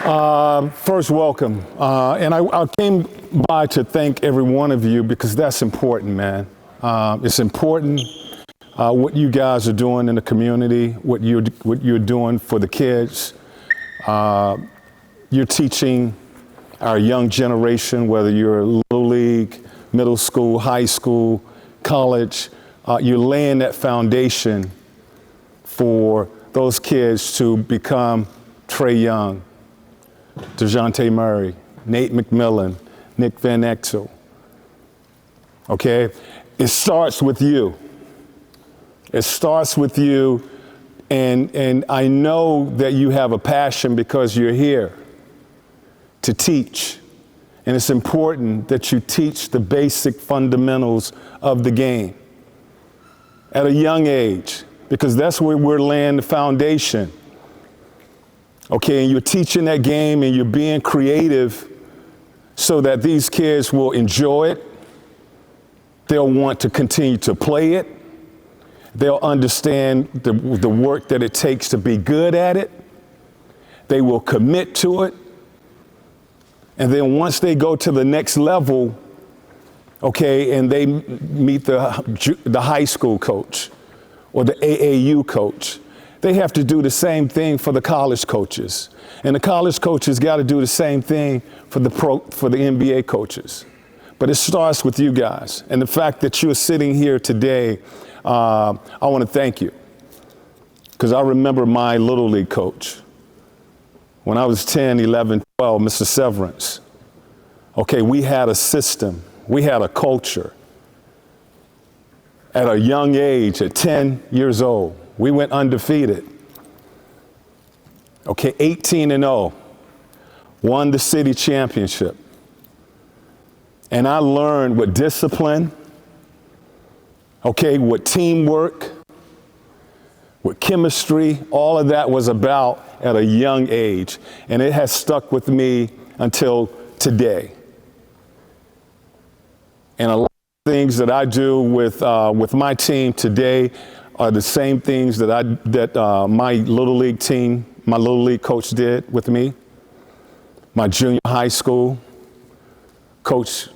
First, welcome. And I came by to thank every one of you because that's important, man. It's important what you guys are doing in the community, what you're doing for the kids. You're teaching our young generation, whether you're little league, middle school, high school, college, you're laying that foundation for those kids to become Trae Young, DeJounte Murray, Nate McMillan, Nick Van Exel. Okay? It starts with you. It starts with you, and I know that you have a passion because you're here to teach. And it's important that you teach the basic fundamentals of the game at a young age, because that's where we're laying the foundation. Okay, and you're teaching that game and you're being creative so that these kids will enjoy it. They'll want to continue to play it. They'll understand the work that it takes to be good at it. They will commit to it. And then once they go to the next level, okay, and they meet the high school coach or the AAU coach, they have to do the same thing for the college coaches. And the college coaches got to do the same thing for the NBA coaches. But it starts with you guys. And the fact that you're sitting here today, I want to thank you. Because I remember my Little League coach. When I was 10, 11, 12, Mr. Severance. Okay, we had a system. We had a culture. At a young age, at 10 years old, we went undefeated. Okay, 18-0, won the city championship. And I learned what discipline, okay, what teamwork, what chemistry, all of that was about at a young age. And it has stuck with me until today. And a lot of things that I do with my team today are the same things that my Little League team, my Little League coach did with me. My junior high school coach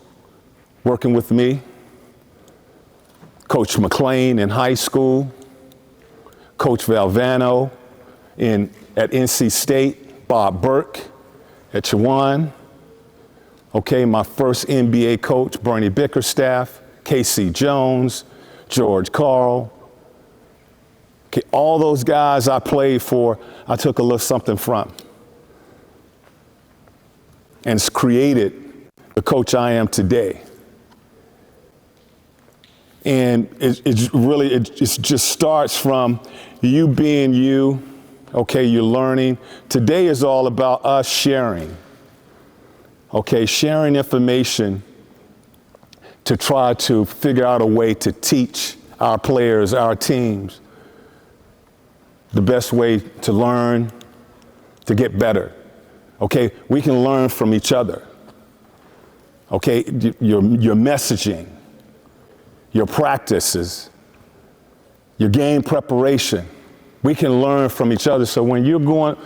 working with me. Coach McMillan in high school. Coach Valvano at NC State. Bob Burke at Chowan. Okay, my first NBA coach, Bernie Bickerstaff. Casey Jones, George Carl. Okay, all those guys I played for, I took a little something from. And it's created the coach I am today. And it just starts from you being you. Okay, you're learning. Today is all about us sharing. Okay, sharing information to try to figure out a way to teach our players, our teams, the best way to learn, to get better. Okay, we can learn from each other. Okay, your messaging, your practices, your game preparation. We can learn from each other. So when you're going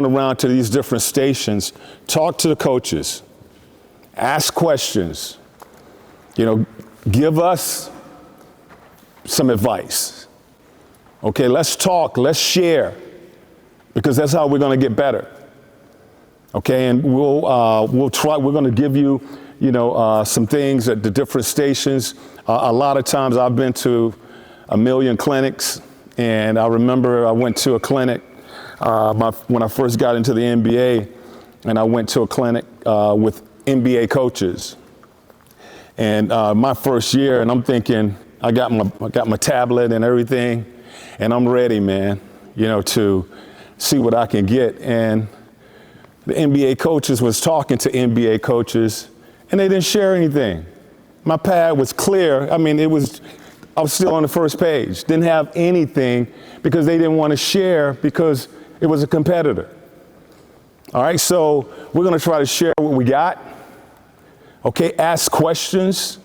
around to these different stations, talk to the coaches, ask questions, give us some advice. Okay, let's talk, let's share, because that's how we're going to get better. Okay, and we'll try. We're going to give you, some things at the different stations. A lot of times I've been to a million clinics, and I remember I went to a clinic when I first got into the NBA, and I went to a clinic with NBA coaches. And my first year, and I'm thinking, I got my tablet and everything, and I'm ready, man, to see what I can get. And the NBA coaches was talking to NBA coaches, and they didn't share anything. My pad was clear. I was still on the first page. Didn't have anything because they didn't want to share because it was a competitor. All right, so we're going to try to share what we got. Okay, ask questions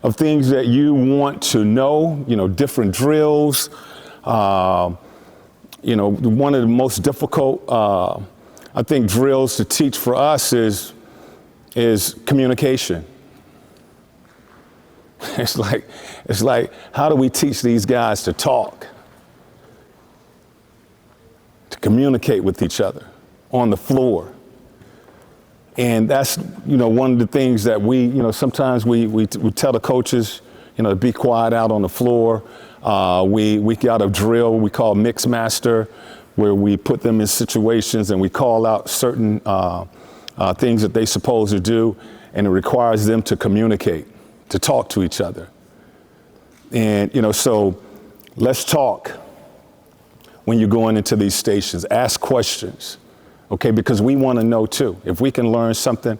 of things that you want to know, different drills. One of the most difficult I think drills to teach for us is communication. It's like, how do we teach these guys to talk, to communicate with each other on the floor? And that's, one of the things that we, sometimes we tell the coaches, to be quiet out on the floor. We got a drill we call Mix Master, where we put them in situations and we call out certain things that they're supposed to do, and it requires them to communicate, to talk to each other. And, so let's talk when you're going into these stations. Ask questions, okay, because we want to know too. If we can learn something,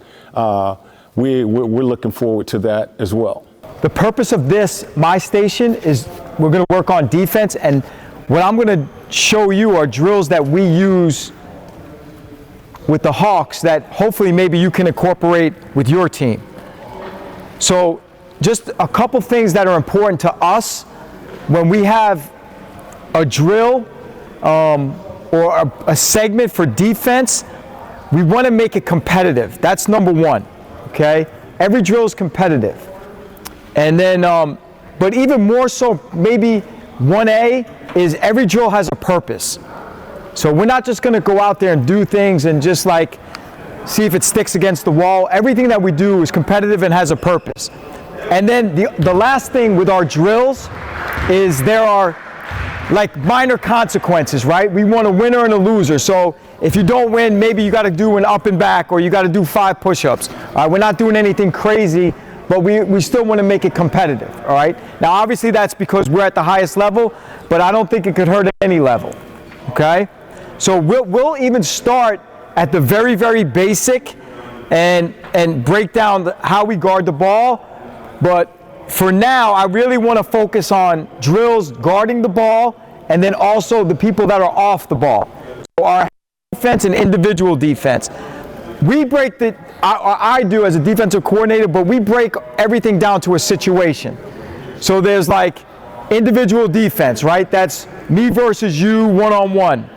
we're looking forward to that as well. The purpose of this, my station, is we're going to work on defense, and what I'm going to show you are drills that we use with the Hawks that hopefully maybe you can incorporate with your team. So just a couple things that are important to us when we have a drill or a segment for defense. We want to make it competitive. That's number one, okay? Every drill is competitive. And then, but even more so, maybe 1A is every drill has a purpose. So we're not just going to go out there and do things and just like see if it sticks against the wall. Everything that we do is competitive and has a purpose. And then the last thing with our drills is there are like minor consequences, right? We want a winner and a loser. So if you don't win, maybe you got to do an up and back, or you got to do 5 push-ups. We're not doing anything crazy, but we still want to make it competitive, all right? Now, obviously, that's because we're at the highest level, but I don't think it could hurt at any level, okay? So we'll even start at the very, very basic and break down how we guard the ball. But for now, I really want to focus on drills guarding the ball, and then also the people that are off the ball. So our defense and individual defense. We break I do as a defensive coordinator, but we break everything down to a situation. So there's like individual defense, right? That's me versus you, one-on-one.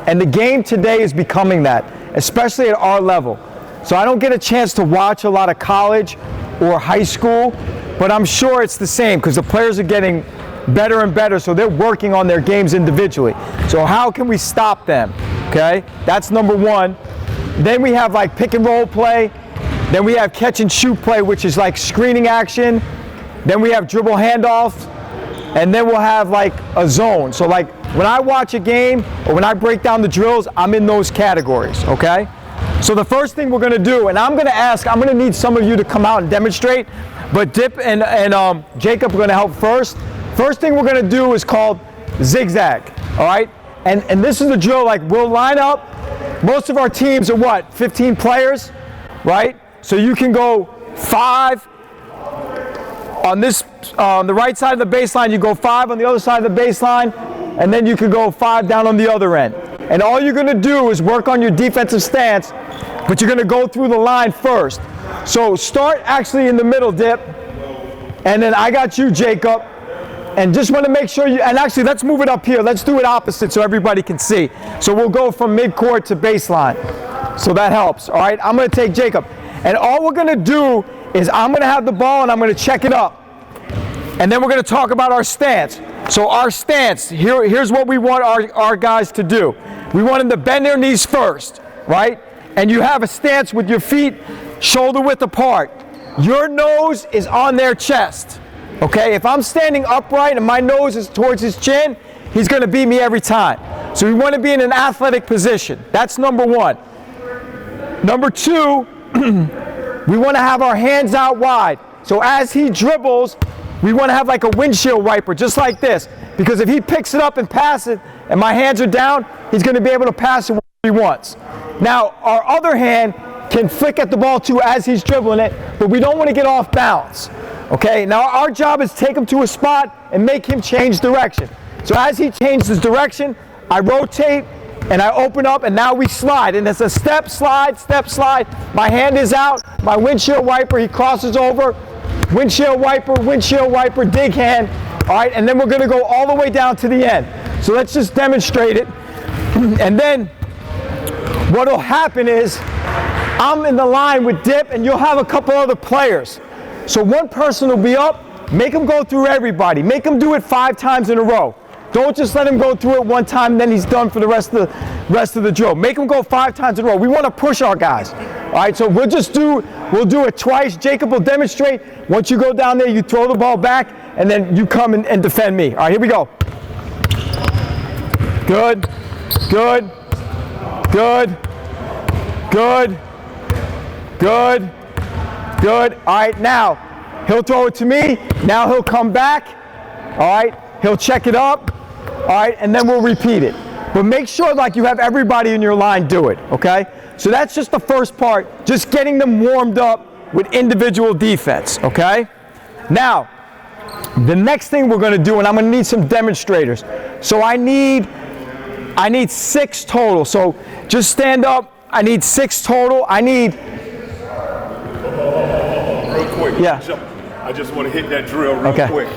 And the game today is becoming that, especially at our level. So I don't get a chance to watch a lot of college or high school, but I'm sure it's the same because the players are getting better and better, so they're working on their games individually. So how can we stop them? Okay, that's number one. Then we have like pick and roll play. Then we have catch and shoot play, which is like screening action. Then we have dribble handoff. And then we'll have like a zone. So like when I watch a game or when I break down the drills, I'm in those categories, okay? So the first thing we're gonna do, and I'm gonna need some of you to come out and demonstrate, but Dip and Jacob are gonna help first. First thing we're gonna do is called zigzag, all right? And this is the drill, like we'll line up. Most of our teams are what, 15 players, right? So you can go 5 on this, on the right side of the baseline, you go 5 on the other side of the baseline, and then you can go 5 down on the other end. And all you're gonna do is work on your defensive stance, but you're gonna go through the line first. So start actually in the middle, Dip, and then I got you, Jacob. And just want to make sure you, and actually let's move it up here. Let's do it opposite so everybody can see. So we'll go from midcourt to baseline. So that helps, all right? I'm going to take Jacob. And all we're going to do is I'm going to have the ball and I'm going to check it up. And then we're going to talk about our stance. So our stance, here's what we want our guys to do. We want them to bend their knees first, right? And you have a stance with your feet shoulder width apart. Your nose is on their chest. Okay, if I'm standing upright and my nose is towards his chin, he's going to beat me every time. So we want to be in an athletic position. That's number one. Number two, we want to have our hands out wide. So as he dribbles, we want to have like a windshield wiper, just like this. Because if he picks it up and passes it, and my hands are down, he's going to be able to pass it where he wants. Now, our other hand can flick at the ball too as he's dribbling it, but we don't want to get off balance. Okay, now our job is to take him to a spot and make him change direction. So as he changes direction, I rotate and I open up and now we slide. And it's a step, slide, step, slide. My hand is out, my windshield wiper, he crosses over, windshield wiper, dig hand. All right, and then we're gonna go all the way down to the end. So let's just demonstrate it. And then what'll happen is I'm in the line with dip and you'll have a couple other players. So one person will be up, make them go through everybody. Make them do it 5 times in a row. Don't just let him go through it one time and then he's done for the rest of the drill. Make him go 5 times in a row. We want to push our guys. All right, so we'll do it twice. Jacob will demonstrate. Once you go down there, you throw the ball back and then you come and defend me. All right, here we go. Good, good, good, good, good, good. All right, now he'll throw it to me. Now he'll come back. All right, he'll check it up. All right, and then we'll repeat it. But make sure like you have everybody in your line do it, okay? So that's just the first part, just getting them warmed up with individual defense, okay? Now, the next thing we're gonna do, and I'm gonna need some demonstrators. So I need 6 total. So just stand up. I need 6 total. I need. Real quick. Yeah. I just want to hit that drill real Okay. quick.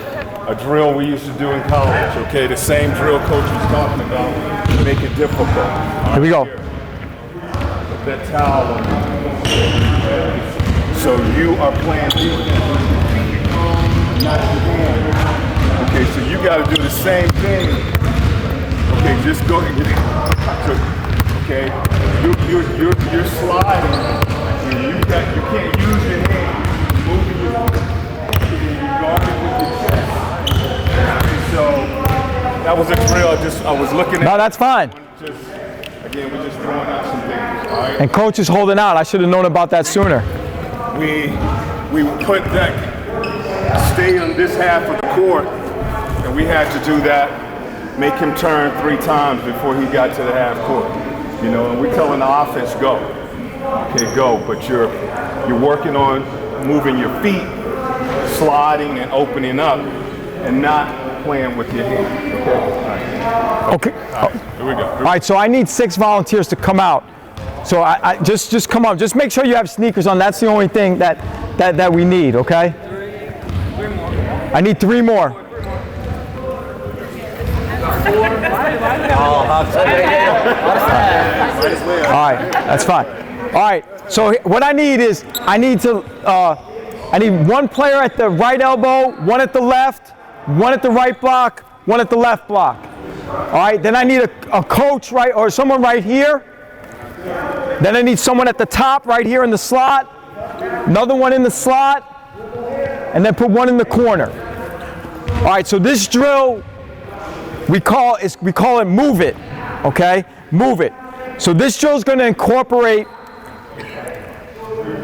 A drill we used to do in college, okay? The same drill coach was talking about to make it difficult. Here we go. Put that towel on you. So you are playing defense. Not your hand. Okay, so you got to do the same thing. Okay, just go and get it. Okay, you're sliding. You can't use your hand. You're moving your guarding with your chest. So that was a drill. I was looking at. No, that's fine. Again, we're just throwing out some things. All right. And coach is holding out. I should have known about that sooner. We put that, stay on this half of the court, and we had to do that. Make him turn 3 times before he got to the half court. You know, and we're telling the offense, go. Okay, go. But you're working on moving your feet, sliding and opening up, and not playing with your hand. Okay? All right. Okay. All right. Here we go. All right, so I need 6 volunteers to come out. So I just come on. Just make sure you have sneakers on. That's the only thing that we need, okay? 3 more. I need 3 more. All right, that's fine. All right, so what I need is I need 1 player at the right elbow, 1 at the left, 1 at the right block, 1 at the left block. All right, then I need a coach or someone right here. Then I need someone at the top right here in the slot, another one in the slot, and then put 1 in the corner. All right, so this drill we call it move it, okay? Move it. So this drill is going to incorporate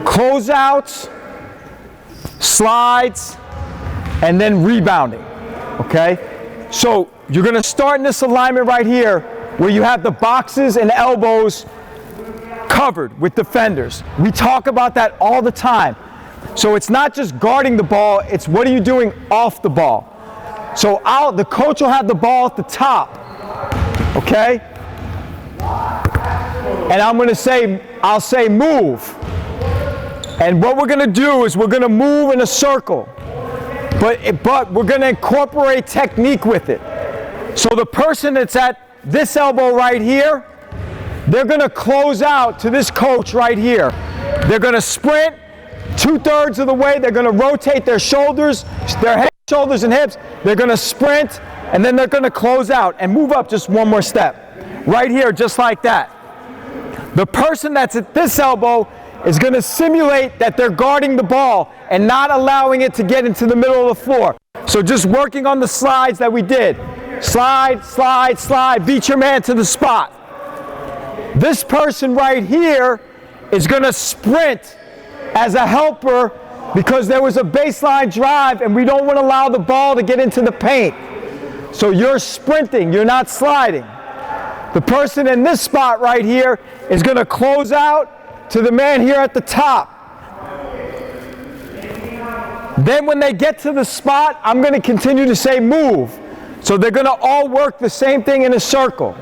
closeouts, slides, and then rebounding, okay? So you're going to start in this alignment right here where you have the boxes and elbows covered with defenders. We talk about that all the time. So it's not just guarding the ball, it's what are you doing off the ball. So the coach will have the ball at the top, okay? And I'll say move. And what we're gonna do is we're gonna move in a circle, but we're gonna incorporate technique with it. So the person that's at this elbow right here, they're gonna close out to this coach right here. They're gonna sprint 2/3 of the way, they're gonna rotate their shoulders, their head, shoulders and hips, they're gonna sprint, and then they're gonna close out and move up just 1 more step. Right here, just like that. The person that's at this elbow is gonna simulate that they're guarding the ball and not allowing it to get into the middle of the floor. So just working on the slides that we did. Slide, slide, slide, beat your man to the spot. This person right here is gonna sprint as a helper because there was a baseline drive and we don't want to allow the ball to get into the paint. So you're sprinting, you're not sliding. The person in this spot right here is going to close out to the man here at the top. Then when they get to the spot, I'm going to continue to say move. So they're going to all work the same thing in a circle.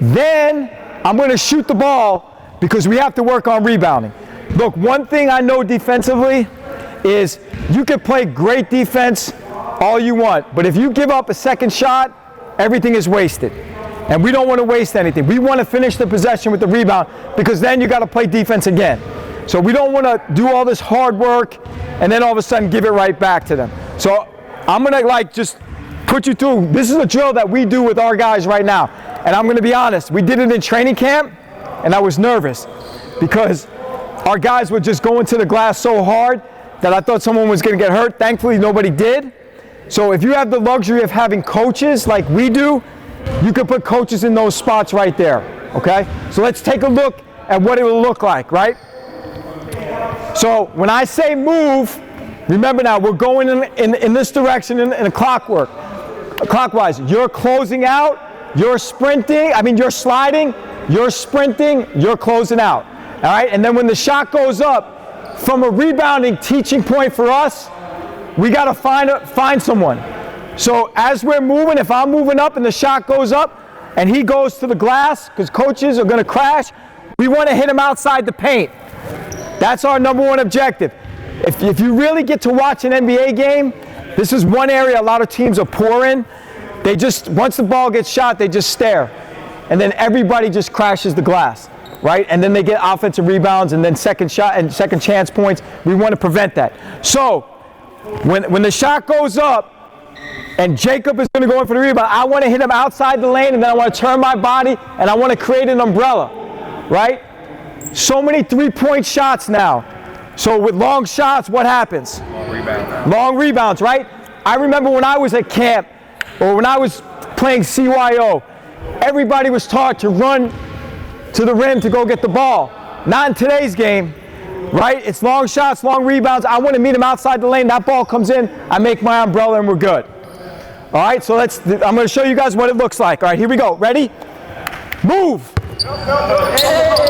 Then I'm going to shoot the ball because we have to work on rebounding. Look, one thing I know defensively is you can play great defense all you want, but if you give up a second shot, everything is wasted. And we don't want to waste anything. We want to finish the possession with the rebound because then you got to play defense again. So we don't want to do all this hard work and then all of a sudden give it right back to them. So I'm going to just put you through. This is a drill that we do with our guys right now. And I'm going to be honest, we did it in training camp and I was nervous because our guys were just going to the glass so hard that I thought someone was going to get hurt. Thankfully, nobody did. So if you have the luxury of having coaches like we do, you can put coaches in those spots right there, okay? So let's take a look at what it will look like, right? So when I say move, remember now, we're going in this direction in a clockwise. You're closing out, you're sprinting, you're sliding, you're sprinting, you're closing out, all right? And then when the shot goes up, from a rebounding teaching point for us, we got to find someone. So as we're moving, if I'm moving up and the shot goes up and he goes to the glass, because coaches are going to crash, we want to hit him outside the paint. That's our number one objective. If you really get to watch an NBA game, this is one area a lot of teams are poor in. They just, once the ball gets shot, they just stare. And then everybody just crashes the glass, right? And then they get offensive rebounds and then second shot and second chance points. We want to prevent that. So when the shot goes up and Jacob is going to go in for the rebound, I want to hit him outside the lane and then I want to turn my body and I want to create an umbrella, right? So many three-point shots now. So with long shots, what happens? Long rebounds, right? I remember when I was at camp or when I was playing CYO, everybody was taught to run to the rim to go get the ball. Not in today's game, right? It's long shots, long rebounds. I want to meet him outside the lane. That ball comes in, I make my umbrella and we're good. All right, so I'm going to show you guys what it looks like. All right, here we go. Ready? Move.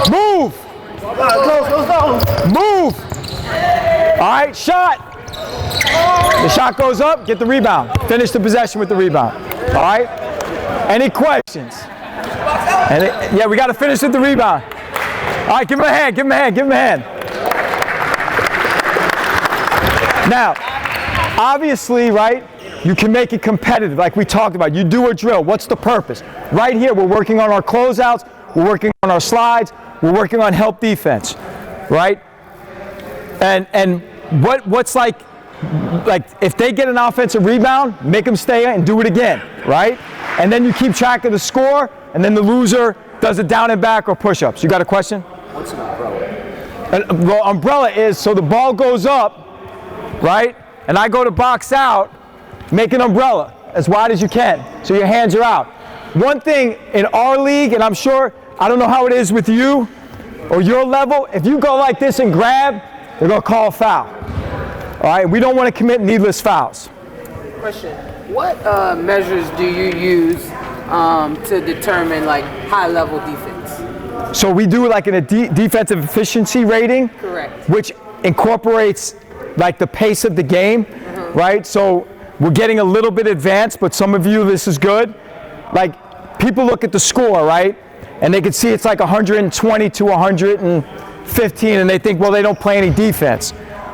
Move. Move. All right, shot. The shot goes up, get the rebound. Finish the possession with the rebound. All right? Any questions? Yeah, we got to finish with the rebound. All right, give him a hand, give him a hand, give him a hand. Now, obviously, right, you can make it competitive like we talked about. You do a drill. What's the purpose? Right here, we're working on our closeouts. We're working on our slides. We're working on help defense, right? And what's like if they get an offensive rebound, make them stay and do it again, right? And then you keep track of the score, and then the loser does it down and back or push-ups. You got a question? What's an umbrella? Well, umbrella is so the ball goes up, right? And I go to box out, make an umbrella as wide as you can, so your hands are out. One thing in our league, and I'm sure, I don't know how it is with you or your level, if you go like this and grab, they're going to call a foul. All right, we don't want to commit needless fouls. Question, what measures do you use to determine like high-level defense? So we do like a defensive efficiency rating. Correct. Which incorporates like the pace of the game, right? So we're getting a little bit advanced, but some of you, this is good. Like people look at the score, right? And they can see it's like 120 to 115 and they think, well, they don't play any defense.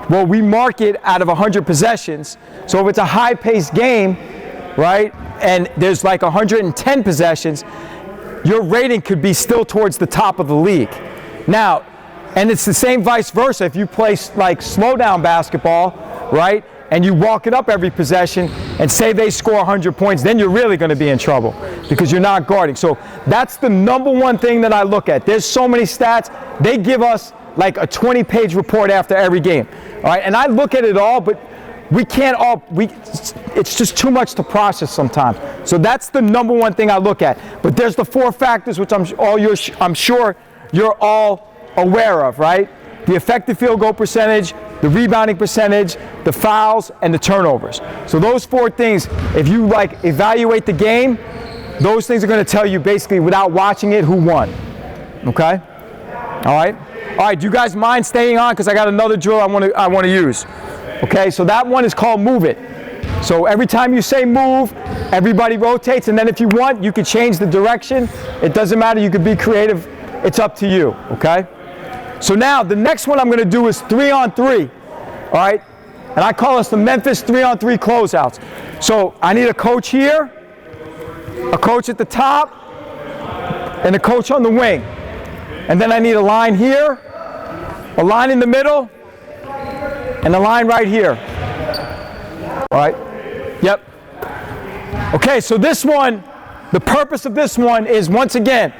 Well, we mark it out of 100 possessions. So if it's a high-paced game, right, and there's like 110 possessions, your rating could be still towards the top of the league. Now, and it's the same vice versa. If you play like slow down basketball, right, and you walk it up every possession and say they score 100 points, then you're really going to be in trouble because you're not guarding. So that's the number one thing that I look at. There's so many stats. They give us like a 20-page report after every game. All right, and I look at it all, but we can't all, it's just too much to process sometimes. So that's the number one thing I look at. But there's the 4 factors which I'm sure you're all aware of, right? The effective field goal percentage, the rebounding percentage, the fouls, and the turnovers. So those 4 things, if you like evaluate the game, those things are going to tell you basically without watching it who won. Okay? All right? All right, do you guys mind staying on? Because I got another drill I want to use. Okay, so that one is called move it. So every time you say move, everybody rotates, and then if you want, you can change the direction. It doesn't matter, you can be creative. It's up to you, okay? So now, the next one I'm going to do is 3-on-3, all right? And I call this the Memphis 3-on-3 closeouts. So I need a coach here, a coach at the top, and the coach on the wing. And then I need a line here, a line in the middle, and a line right here. All right? Yep. Okay, so this one, the purpose of this one is, once again,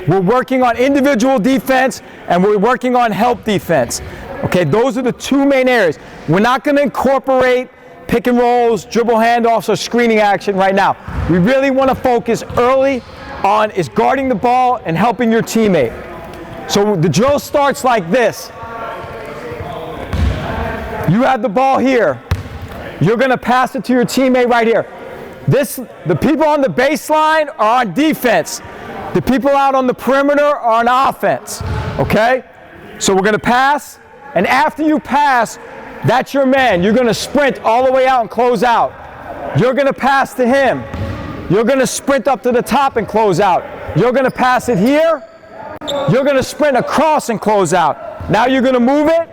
we're working on individual defense and we're working on help defense. Okay, those are the two main areas. We're not going to incorporate pick and rolls, dribble handoffs, or screening action right now. We really want to focus early on is guarding the ball and helping your teammate. So the drill starts like this. You have the ball here. You're going to pass it to your teammate right here. The people on the baseline are on defense. The people out on the perimeter are on offense. Okay? So we're going to pass, and after you pass, that's your man. You're going to sprint all the way out and close out. You're going to pass to him. You're going to sprint up to the top and close out. You're going to pass it here. You're going to sprint across and close out. Now you're going to move it.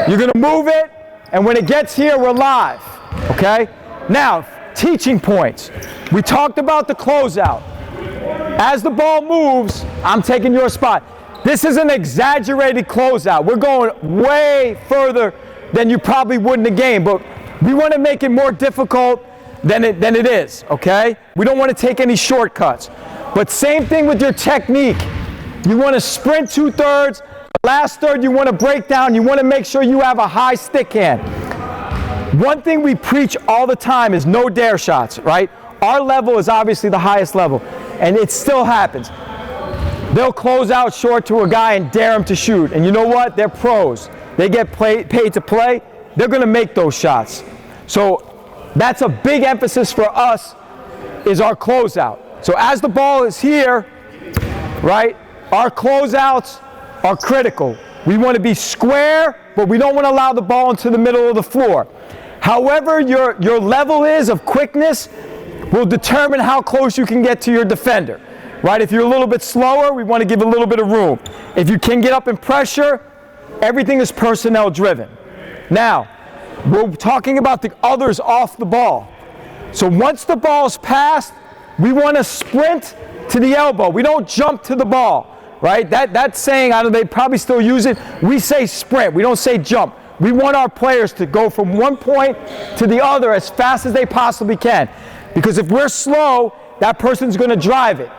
You're going to move it, and when it gets here, we're live. Okay? Now, teaching points. We talked about the closeout. As the ball moves, I'm taking your spot. This is an exaggerated closeout. We're going way further than you probably would in a game, but we want to make it more difficult than it is, okay? We don't want to take any shortcuts. But same thing with your technique. You want to sprint 2/3. Last third, you want to break down. You want to make sure you have a high stick hand. One thing we preach all the time is no dare shots, right? Our level is obviously the highest level, and it still happens. They'll close out short to a guy and dare him to shoot. And you know what? They're pros. They get paid to play. They're going to make those shots. So that's a big emphasis for us, is our closeout. So as the ball is here, right, our closeouts are critical. We want to be square, but we don't want to allow the ball into the middle of the floor. However your level is of quickness will determine how close you can get to your defender. Right? If you're a little bit slower, we want to give a little bit of room. If you can get up in pressure, everything is personnel driven. Now, we're talking about the others off the ball. So once the ball's passed, we want to sprint to the elbow. We don't jump to the ball, right? That saying, I know they probably still use it. We say sprint. We don't say jump. We want our players to go from one point to the other as fast as they possibly can. Because if we're slow, that person's going to drive it.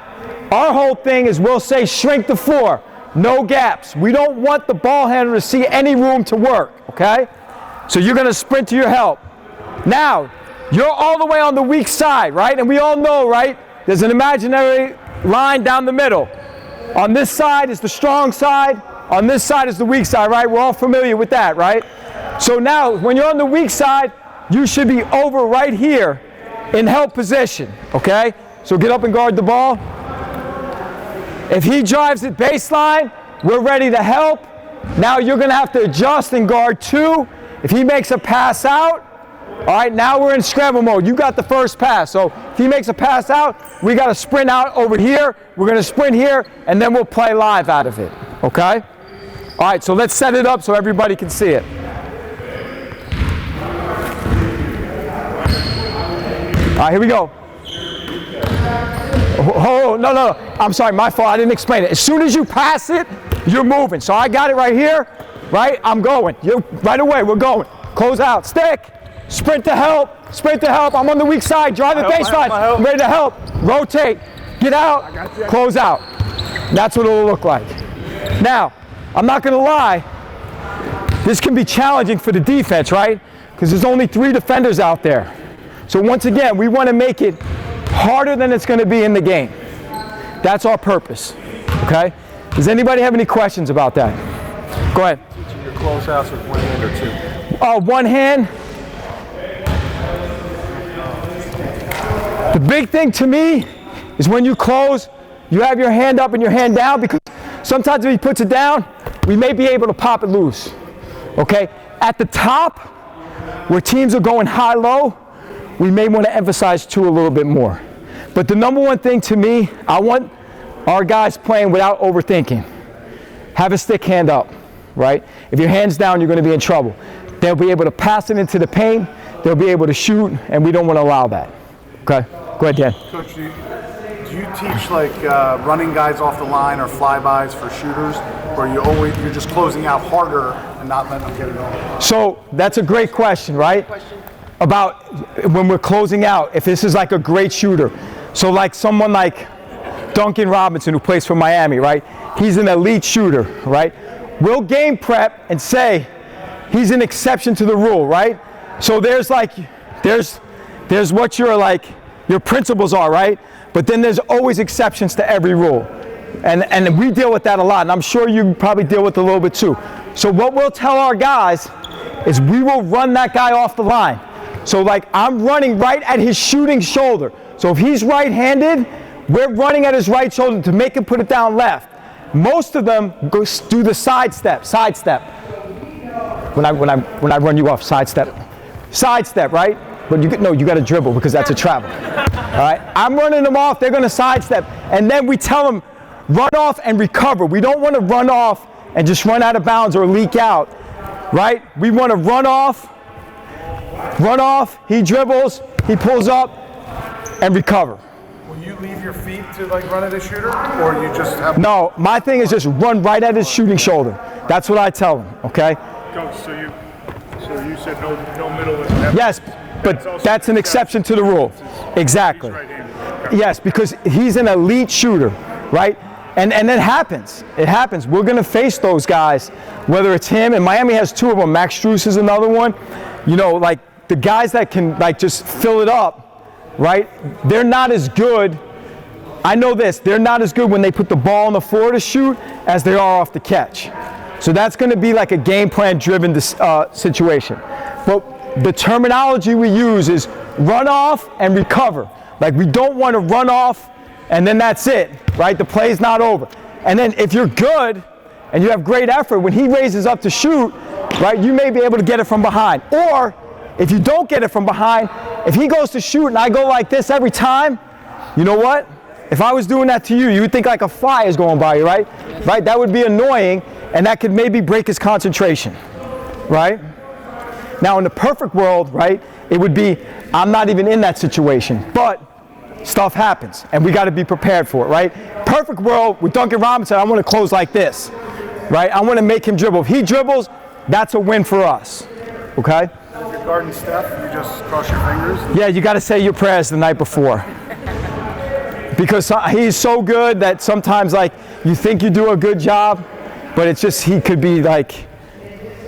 Our whole thing is we'll say shrink the floor, no gaps. We don't want the ball handler to see any room to work, okay? So you're going to sprint to your help. Now, you're all the way on the weak side, right? And we all know, right? There's an imaginary line down the middle. On this side is the strong side. On this side is the weak side, right? We're all familiar with that, right? So now, when you're on the weak side, you should be over right here in help position, okay? So get up and guard the ball. If he drives it baseline, we're ready to help. Now you're going to have to adjust and guard 2. If he makes a pass out, all right, now we're in scramble mode. You got the first pass. So if he makes a pass out, we got to sprint out over here. We're going to sprint here, and then we'll play live out of it, okay? All right, so let's set it up so everybody can see it. All right, here we go. Oh, no. I'm sorry, my fault. I didn't explain it. As soon as you pass it, you're moving. So I got it right here, right? I'm going. Right away, we're going. Close out. Stick. Sprint to help. Sprint to help. I'm on the weak side. Drive the baseline. I'm ready to help. Rotate. Get out. Close out. That's what it'll look like. Now, I'm not going to lie. This can be challenging for the defense, right? Because there's only 3 defenders out there. So once again, we want to make it harder than it's going to be in the game. That's our purpose, okay? Does anybody have any questions about that? Go ahead. Teaching your closeouts with one hand or 2? One hand. The big thing to me is when you close, you have your hand up and your hand down, because sometimes if he puts it down, we may be able to pop it loose, okay? At the top, where teams are going high-low, we may want to emphasize 2 a little bit more. But the number one thing to me, I want our guys playing without overthinking. Have a stick hand up, right? If your hand's down, you're going to be in trouble. They'll be able to pass it into the paint. They'll be able to shoot, and we don't want to allow that. Okay? Go ahead, Dan. Coach, Do you teach like running guys off the line or flybys for shooters, or you're just closing out harder and not letting them get it on? So that's a great question, right? About when we're closing out, if this is like a great shooter. So like someone like Duncan Robinson, who plays for Miami, right? He's an elite shooter, right? We'll game prep and say he's an exception to the rule, right? So there's what your principles are, right? But then there's always exceptions to every rule. And we deal with that a lot, and I'm sure you probably deal with it a little bit too. So what we'll tell our guys is we will run that guy off the line. So like I'm running right at his shooting shoulder. So if he's right-handed, we're running at his right shoulder to make him put it down left. Most of them do the sidestep. When I run you off, sidestep, right? But you got to dribble because that's a travel. All right, I'm running them off. They're going to sidestep, and then we tell them run off and recover. We don't want to run off and just run out of bounds or leak out, right? We want to run off. He dribbles, he pulls up, and recover. Will you leave your feet to like run at a shooter, or you just have? No, my thing is just run right at his shooting shoulder. That's what I tell them. Okay. Coach, so you said no middle in that. Yes, but that's an exception to the rule. Exactly. Yes, because he's an elite shooter, right? And it happens. It happens. We're going to face those guys, whether it's him, and Miami has two of them. Max Strus is another one. You know, like the guys that can like just fill it up, right? They're not as good. I know this. They're not as good when they put the ball on the floor to shoot as they are off the catch. So that's going to be like a game plan driven situation. But the terminology we use is run off and recover. Like we don't want to run off and then that's it, right? The play's not over. And then if you're good and you have great effort, when he raises up to shoot, right, you may be able to get it from behind. Or if you don't get it from behind, if he goes to shoot and I go like this every time, you know what? If I was doing that to you, you would think like a fly is going by you, right? Right? That would be annoying, and that could maybe break his concentration, right? Now, in the perfect world, right, it would be, I'm not even in that situation, but stuff happens, and we got to be prepared for it, right? Perfect world, with Duncan Robinson, I want to close like this, right? I want to make him dribble. If he dribbles, that's a win for us, okay? If you're guarding Steph, you just cross your fingers? Yeah, you got to say your prayers the night before. Because he's so good that sometimes, like, you think you do a good job, but it's just he could be, like,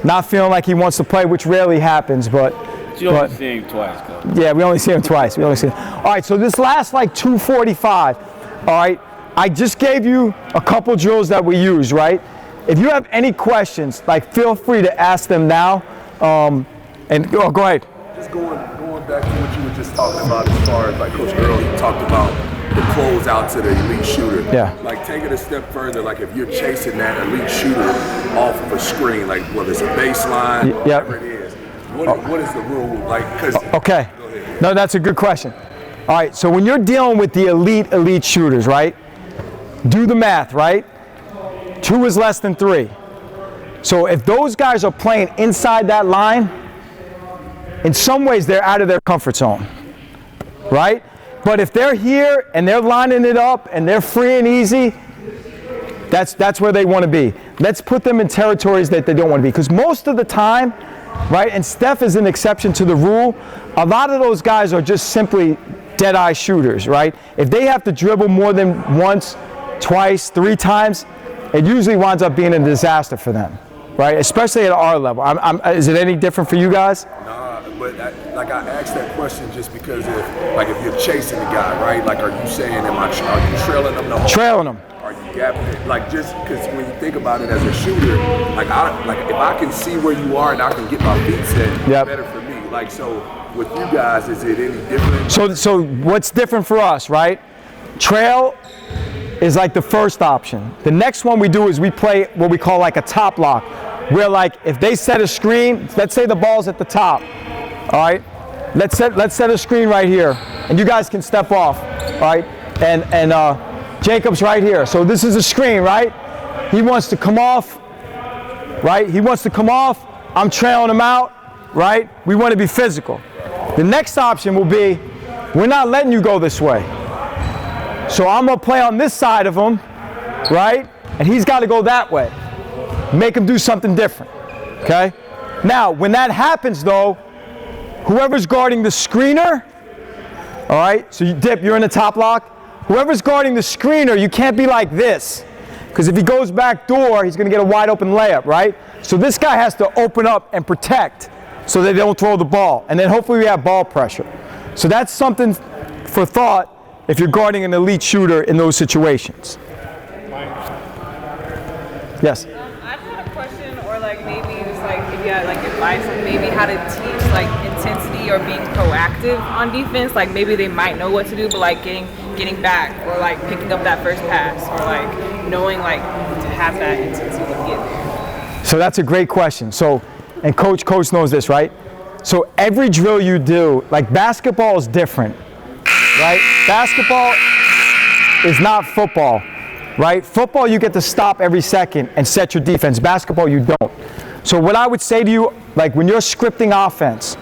not feeling like he wants to play, which rarely happens, but you only see him twice, Coach. Yeah, we only see him twice. All right, so this last, like, 2:45, all right, I just gave you a couple drills that we use, right? If you have any questions, like, feel free to ask them now. Go ahead. Just going back to what you were just talking about as far as, like, Coach Earl, he talked about the close out to the elite shooter. Yeah. Like, take it a step further, like if you're chasing that elite shooter off of a screen, like whether it's a baseline or whatever it is, what is the rule? Like, okay. No, that's a good question. All right, so when you're dealing with the elite shooters, right, do the math, right? 2 is less than 3. So if those guys are playing inside that line, in some ways they're out of their comfort zone, right? But if they're here and they're lining it up and they're free and easy, that's where they want to be. Let's put them in territories that they don't want to be. Because most of the time, right, and Steph is an exception to the rule, a lot of those guys are just simply dead-eye shooters, right? If they have to dribble more than once, twice, 3 times, it usually winds up being a disaster for them, right? Especially at our level. Is it any different for you guys? But I asked that question just because if you're chasing the guy, right? Like, are you saying, are you trailing them the whole time? Trailing them. Are you gapping it? Like, just because when you think about it as a shooter, like if I can see where you are and I can get my feet set, it's better for me. Like, so with you guys, is it any different? So what's different for us, right? Trail is like the first option. The next one we do is we play what we call like a top lock, where like if they set a screen, let's say the ball's at the top. All right, let's set a screen right here, and you guys can step off, all right? And Jacob's right here. So this is a screen, right? He wants to come off, right? He wants to come off. I'm trailing him out, right? We want to be physical. The next option will be, we're not letting you go this way. So I'm going to play on this side of him, right? And he's got to go that way. Make him do something different, okay? Now, when that happens, though, whoever's guarding the screener, all right, so you dip, you're in the top lock. Whoever's guarding the screener, you can't be like this. Because if he goes back door, he's going to get a wide open layup, right? So this guy has to open up and protect so that they don't throw the ball. And then hopefully we have ball pressure. So that's something for thought if you're guarding an elite shooter in those situations. Yes? I just had a question, or like maybe it's like if you had like advice on maybe how to teach like intensity or being proactive on defense. Like maybe they might know what to do, but like getting back or like picking up that first pass or like knowing like to have that intensity to get there. So that's a great question. So, and coach knows this, right? So every drill you do, like basketball is different, right? Basketball is not football, right? Football, you get to stop every second and set your defense. Basketball, you don't. So what I would say to you, like when you're scripting offense,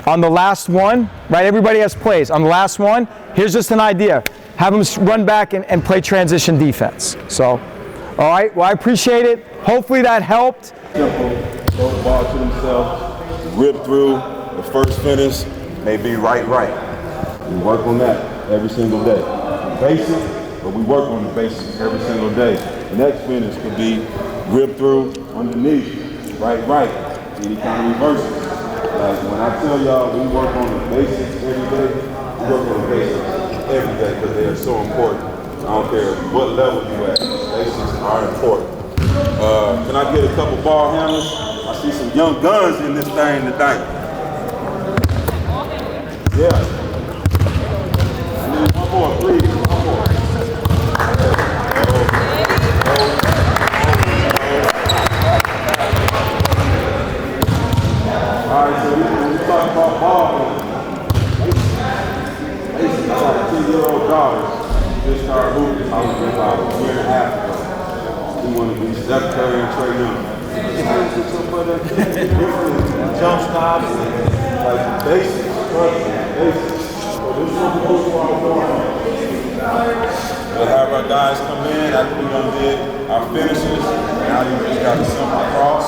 on the last one, right, everybody has plays. On the last one, here's just an idea. Have them run back and play transition defense. So, all right, well, I appreciate it. Hopefully that helped. Simple, throw the ball to themselves, rip through, the first finish may be right. We work on that every single day. Basic, but we work on the basics every single day. The next finish could be rip through, underneath, right, any kind of reverses. Like when I tell y'all we work on the basics every day, we work on the basics every day because they are so important. I don't care what level you at, basics are important. Can I get a couple ball handlers? I see some young guns in this thing tonight. Yeah. I need one more, please. One more. All right, so when we talk about ball handlers, I got 2-year-old daughters. Just started hooping. I was about a year and a half ago. We want to be Steph Curry and Trey Young. Jump stops, like basics, basics. So this is what we do for our form. We'll have our guys come in after we done did our finishes. Now you just got a simple cross,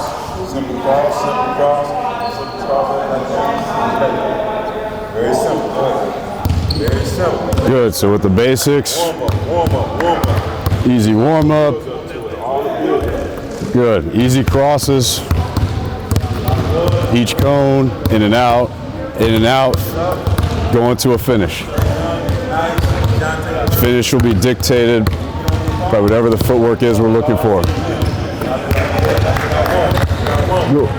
simple cross, simple cross, simple cross, like that. Very simple. Very simple. Good, so with the basics, Warm up. easy warm up. Good, easy crosses. Each cone, in and out, going to a finish. Finish will be dictated by whatever the footwork is we're looking for. Good.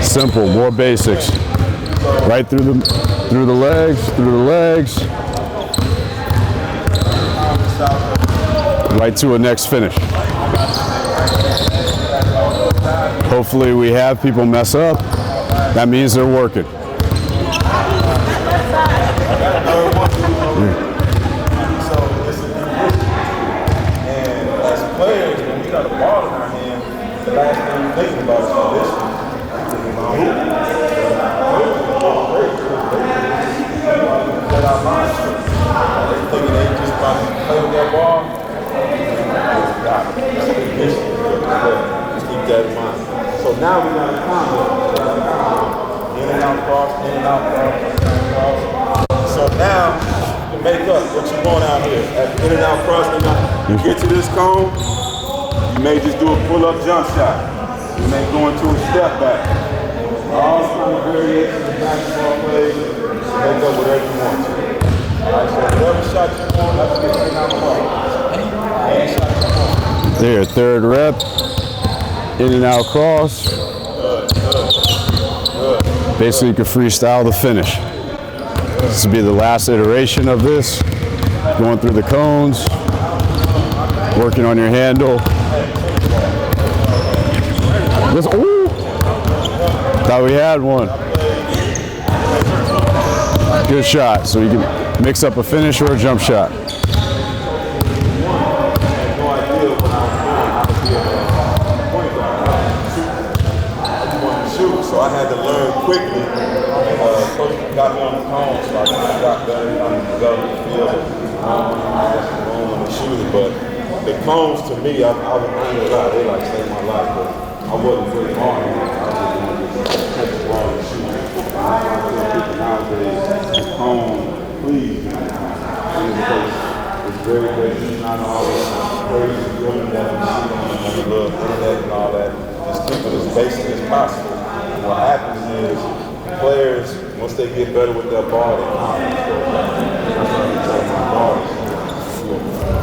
Simple, more basics. Right through the legs. Right to a next finish. Hopefully we have people mess up. That means they're working. And as players, when we got a ball in our hand, the last thing we think about is condition. Let our minds straight. They thinking they just about to play with that ball. Just keep that in mind. So now we got a combo. In and out cross, in and out cross. So now, to make up what you want out here, at in and out cross, you get to this cone, you may just do a pull-up jump shot. You may go into a step back. All kind of variations of basketball plays, make up whatever you want to. All right, so whatever shot you want, let's get in and out cross. Any shot you want. There, third rep, in and out cross. Basically, you can freestyle the finish. This will be the last iteration of this. Going through the cones, working on your handle. Ooh, thought we had one. Good shot. So you can mix up a finish or a jump shot. So I had to learn quickly I got better, I developed the feel of when the shooting, but the cones to me, I ain't gonna lie, they like saved my life, but I wasn't really hard on it. I was just catch the ball and shoot. I tell people nowadays, the cone, please, because it's very, very, it's not all crazy dribbling that you see on the little internet and all that. Just keep it as basic as possible. And what happens is, players, once they get better with their ball, they confidence goes up. That's why I tell my daughters,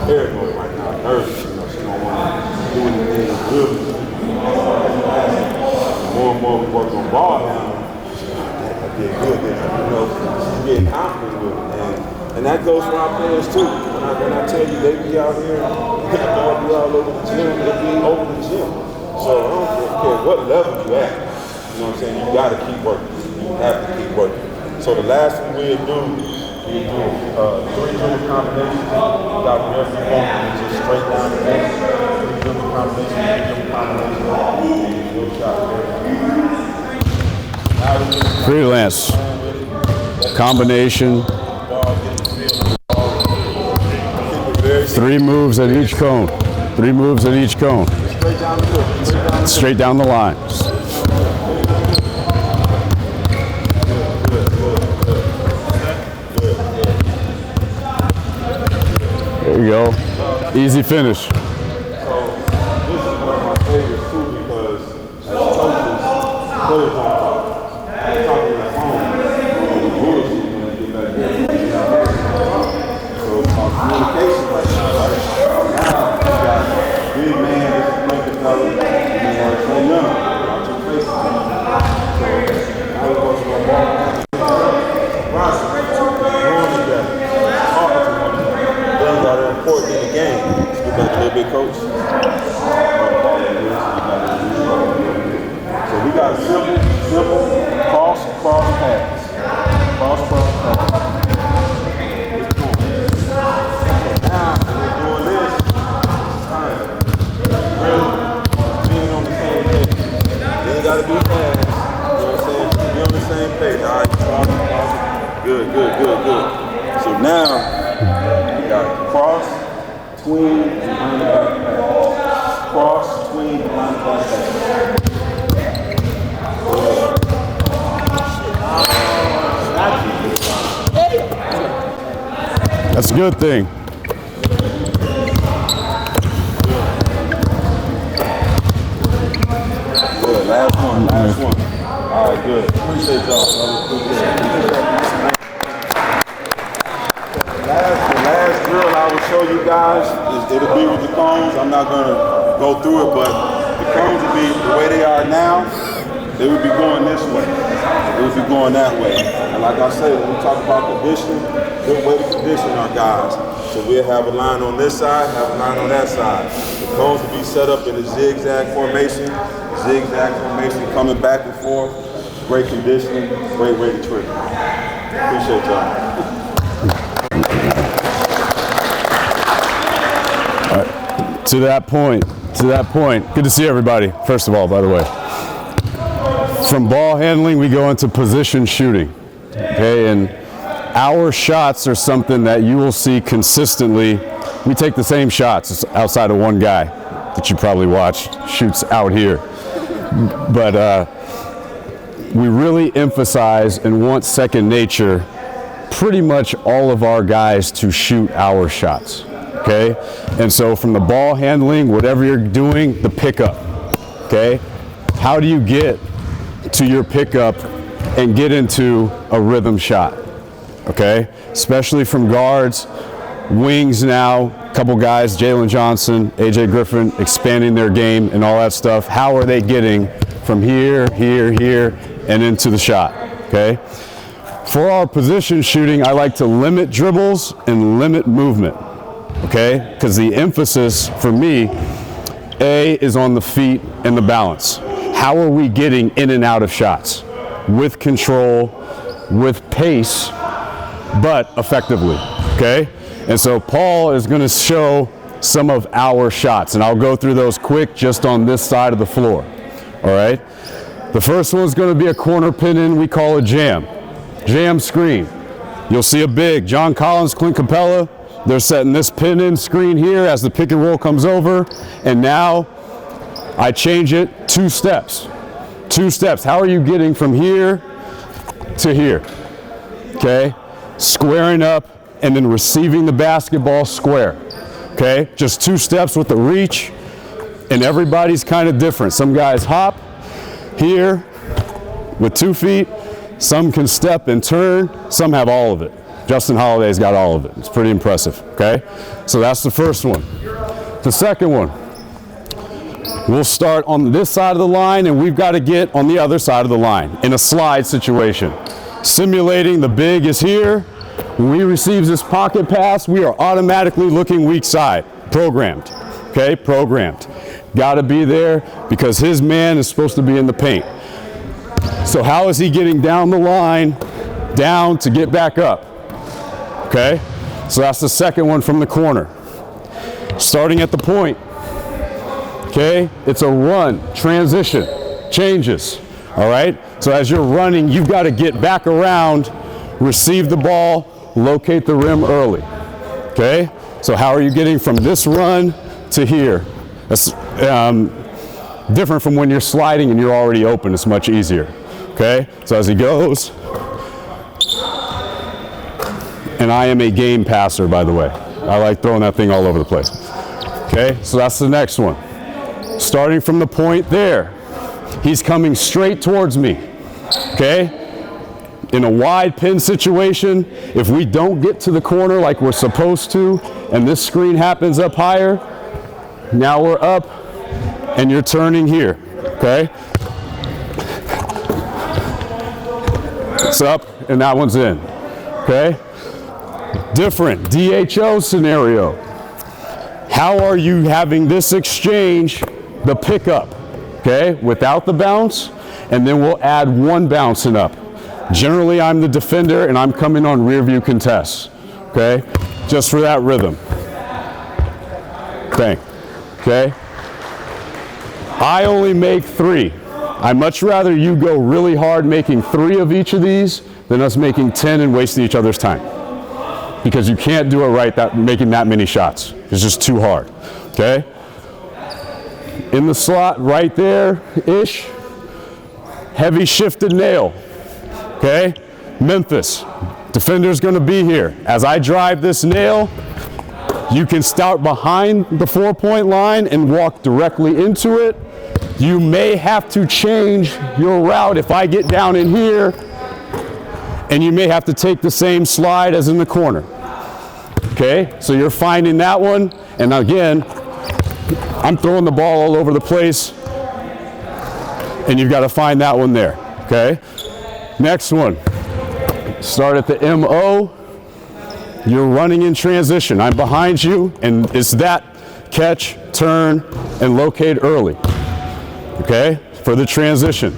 paranoid right now, nervous, she don't want to do anything good. The more and more we work on ball now, I get good then, she's getting confident with it. And that goes for our players too. When I tell you they be out here, the ball be all over the gym, they be over the gym. So I don't care what level you at, you know what I'm saying, you gotta keep working. You have to keep working. So the last one we'll do 3 dribble combinations. Got whatever you want, and just straight down the base. 3 dribble combinations, 3 dribble combinations. Freelance. Combination. 3 moves at each cone. 3 moves at each cone. Straight down the line. There you go. Easy finish. So this is one of my favorites too because as coaches, players don't talk. They talk on the phone. The bullshit when they get back there. So it's about communication right now, right? Now you got big man, this is Lincoln Fellow, and then want to say young. Out your face. So now we go to the ball. Process. Growing together. Talking to one another. Things that are important in the game. Speak up a little bit, coach. So we got a simple cross pass. Cross pass. Now, when we're doing this, it's time. Really being on the same page. You ain't got to be fast. You know what I'm saying? Be on the same page. All right, cross. Good. So now, we got cross, tween, and behind the back pass. Cross, tween, behind the back pass. That's a good thing. Good, last one. All right, good. Appreciate y'all. The last drill I will show you guys it'll be with the cones. I'm not gonna go through it, but the cones will be the way they are now. They would be going this way. They would be going that way. And like I said, when we talk about conditioning, good way to condition our guys. So we'll have a line on this side, have a line on that side. The cones will be set up in a zigzag formation coming back and forth. Great conditioning, great way to trigger. Appreciate y'all. To that point, good to see everybody, first of all, by the way. From ball handling, we go into position shooting, okay? And our shots are something that you will see consistently. We take the same shots outside of one guy that you probably watch shoots out here. But we really emphasize and want second nature pretty much all of our guys to shoot our shots. Okay, and so from the ball handling, whatever you're doing, the pickup, okay? How do you get to your pickup and get into a rhythm shot, okay? Especially from guards, wings now, a couple guys, Jalen Johnson, AJ Griffin, expanding their game and all that stuff. How are they getting from here, and into the shot, okay? For our position shooting, I like to limit dribbles and limit movement. Okay, because the emphasis for me, A, is on the feet and the balance. How are we getting in and out of shots? With control, with pace, but effectively, okay? And so Paul is gonna show some of our shots, and I'll go through those quick just on this side of the floor, all right? The first one's gonna be a corner pin in, we call a jam screen. You'll see a big John Collins, Clint Capella. They're setting this pin in screen here as the pick and roll comes over. And now I change it 2 steps. 2 steps. How are you getting from here to here? Okay? Squaring up and then receiving the basketball square. Okay? Just 2 steps with the reach. And everybody's kind of different. Some guys hop here with 2 feet. Some can step and turn. Some have all of it. Justin Holiday's got all of it. It's pretty impressive, okay? So that's the first one. The second one, we'll start on this side of the line and we've got to get on the other side of the line in a slide situation. Simulating the big is here. When he receives this pocket pass, we are automatically looking weak side. Programmed, okay? Programmed. Got to be there because his man is supposed to be in the paint. So how is he getting down the line, down to get back up? Okay, so that's the second one from the corner. Starting at the point, okay, it's a run, transition, changes, all right? So as you're running, you've got to get back around, receive the ball, locate the rim early, okay? So how are you getting from this run to here? That's different from when you're sliding and you're already open. It's much easier, okay? So as he goes, and I am a game passer, by the way. I like throwing that thing all over the place. Okay, so that's the next one. Starting from the point there, he's coming straight towards me. Okay, in a wide pin situation, if we don't get to the corner like we're supposed to, and this screen happens up higher, now we're up, and you're turning here. Okay, it's up, and that one's in. Okay. Different DHO scenario. How are you having this exchange, the pickup, okay, without the bounce, and then we'll add 1 bouncing up. Generally, I'm the defender and I'm coming on rear view contests, okay, just for that rhythm. Thing, okay. I only make 3. I'd much rather you go really hard making 3 of each of these than us making 10 and wasting each other's time. Because you can't do it right making that many shots. It's just too hard, okay? In the slot right there-ish, heavy shifted nail, okay? Memphis, defender's gonna be here. As I drive this nail, you can start behind the 4-point line and walk directly into it. You may have to change your route if I get down in here, and you may have to take the same slide as in the corner. Okay, so you're finding that one, and again, I'm throwing the ball all over the place, and you've got to find that one there, okay? Next one, start at the MO, you're running in transition. I'm behind you, and it's that catch, turn, and locate early, okay, for the transition.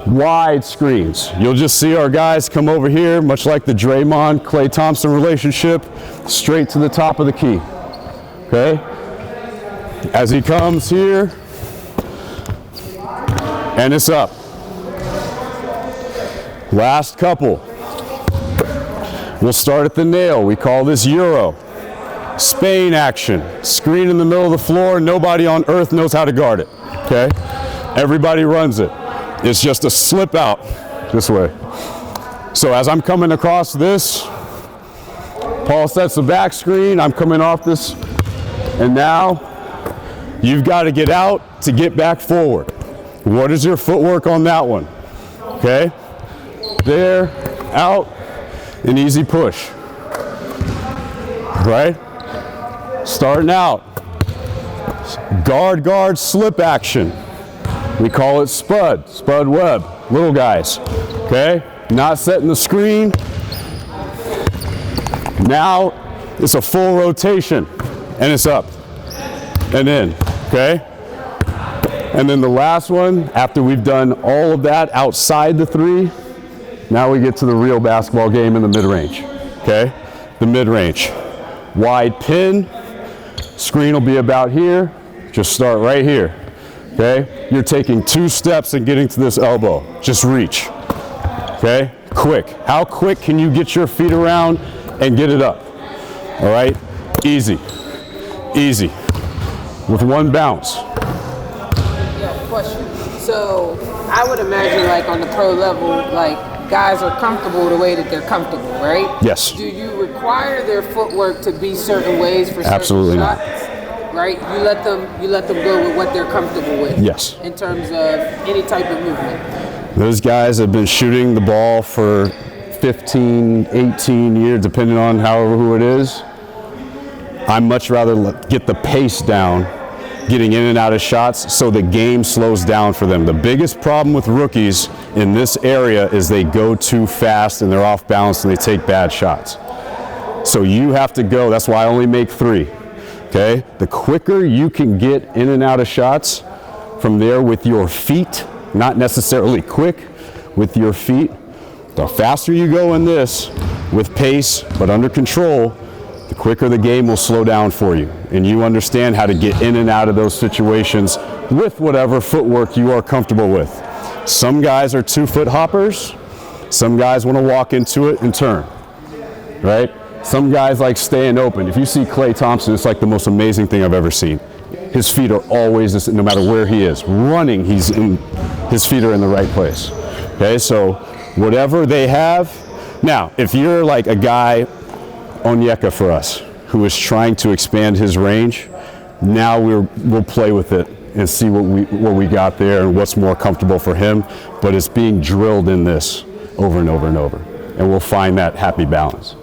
Wide screens. You'll just see our guys come over here, much like the Draymond, Klay Thompson relationship, straight to the top of the key. Okay? As he comes here, and it's up. Last couple. We'll start at the nail. We call this Euro. Spain action. Screen in the middle of the floor. Nobody on earth knows how to guard it. Okay? Everybody runs it. It's just a slip out this way. So as I'm coming across this, Paul sets the back screen, I'm coming off this, and now you've got to get out to get back forward. What is your footwork on that one? Okay? There, out, an easy push. Right? Starting out. Guard, guard, slip action. We call it spud web, little guys, okay? Not setting the screen. Now it's a full rotation and it's up and in, okay? And then the last one, after we've done all of that outside the 3, now we get to the real basketball game in the mid-range, okay? The mid-range. Wide pin, screen will be about here, just start right here. Okay, you're taking 2 steps and getting to this elbow. Just reach. Okay, quick. How quick can you get your feet around and get it up? All right, easy, easy, with one bounce. Yeah, question. So I would imagine like on the pro level, like guys are comfortable the way that they're comfortable, right? Yes. Do you require their footwork to be certain ways for certain Absolutely shots? not. Right? You let them go with what they're comfortable with. Yes. In terms of any type of movement. Those guys have been shooting the ball for 15, 18 years, depending on who it is. I much rather get the pace down, getting in and out of shots, so the game slows down for them. The biggest problem with rookies in this area is they go too fast and they're off balance and they take bad shots. So you have to go, that's why I only make 3, okay? The quicker you can get in and out of shots from there with your feet, not necessarily quick, with your feet, the faster you go in this with pace but under control, the quicker the game will slow down for you. And you understand how to get in and out of those situations with whatever footwork you are comfortable with. Some guys are 2-foot hoppers. Some guys want to walk into it and turn, right? Some guys like staying open. If you see Klay Thompson, it's like the most amazing thing I've ever seen. His feet are always, no matter where he is, running, his feet are in the right place. Okay, so whatever they have. Now, if you're like a guy, Onyeka for us, who is trying to expand his range, now we'll play with it and see what we got there and what's more comfortable for him. But it's being drilled in this over and over and over, and we'll find that happy balance.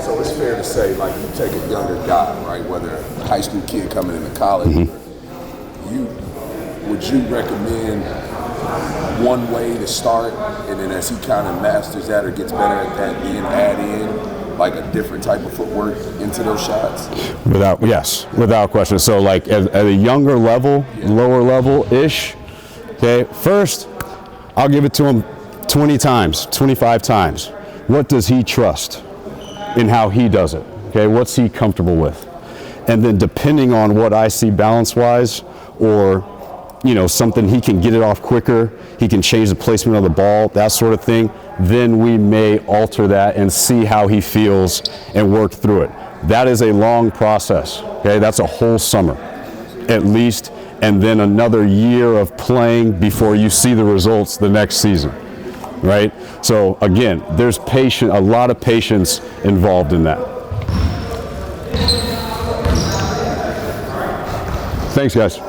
So it's fair to say, like, you take a younger guy, right, whether a high school kid coming into college, would you recommend one way to start, and then as he kind of masters that or gets better at that, then add in like a different type of footwork into those shots? Without question. So like at a younger level, lower level-ish, okay, first I'll give it to him 20 times, 25 times. What does he trust in how he does it? Okay, what's he comfortable with? And then depending on what I see balance-wise, or something he can get it off quicker, he can change the placement of the ball, that sort of thing, then we may alter that and see how he feels and work through it. That is a long process, okay? That's a whole summer, at least, and then another year of playing before you see the results the next season, right? So again, there's a lot of patience involved in that. Thanks, guys.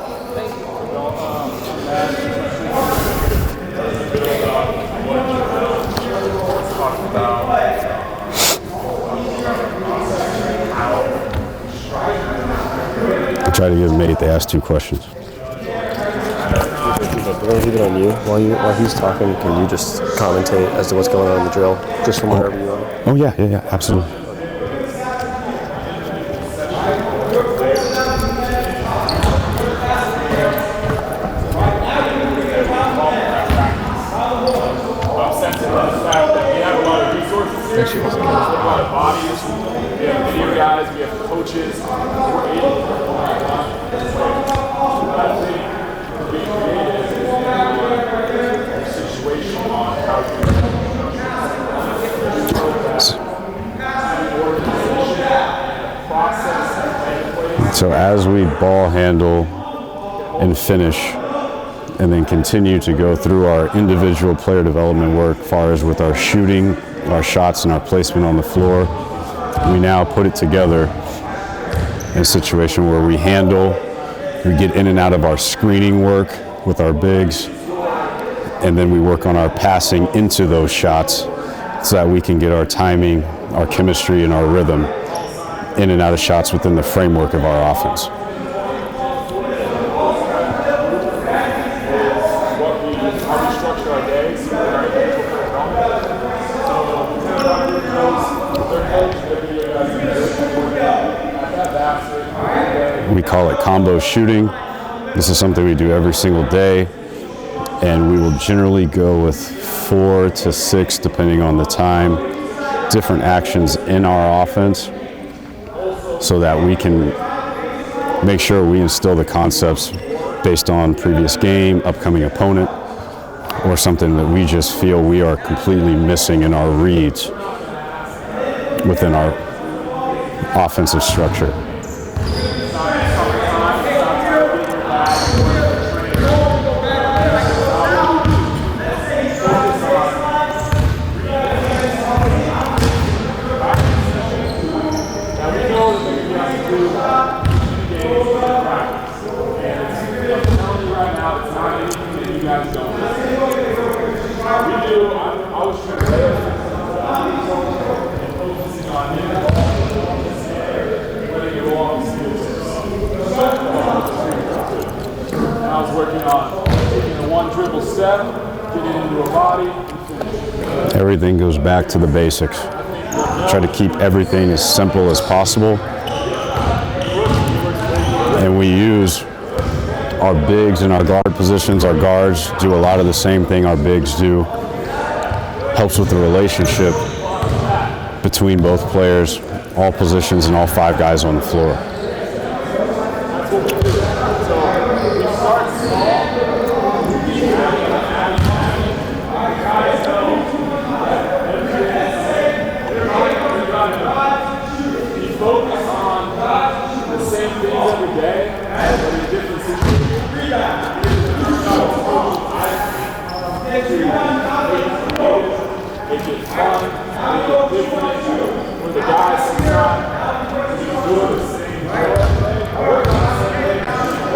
Try to give Nate to ask 2 questions. We're gonna leave it on you. While he's talking, can you just commentate as to what's going on in the drill, just from wherever you are? Oh yeah, absolutely. So as we ball handle and finish, and then continue to go through our individual player development work, far as with our shooting, our shots, and our placement on the floor, we now put it together in a situation where we handle, we get in and out of our screening work with our bigs, and then we work on our passing into those shots so that we can get our timing, our chemistry, and our rhythm in and out of shots within the framework of our offense. We call it combo shooting. This is something we do every single day, and we will generally go with 4 to 6, depending on the time, different actions in our offense, so that we can make sure we instill the concepts based on previous game, upcoming opponent, or something that we just feel we are completely missing in our reads within our offensive structure. Everything goes back to the basics. Try to keep everything as simple as possible. And we use our bigs in our guard positions. Our guards do a lot of the same thing our bigs do. Helps with the relationship between both players, all positions, and all 5 guys on the floor.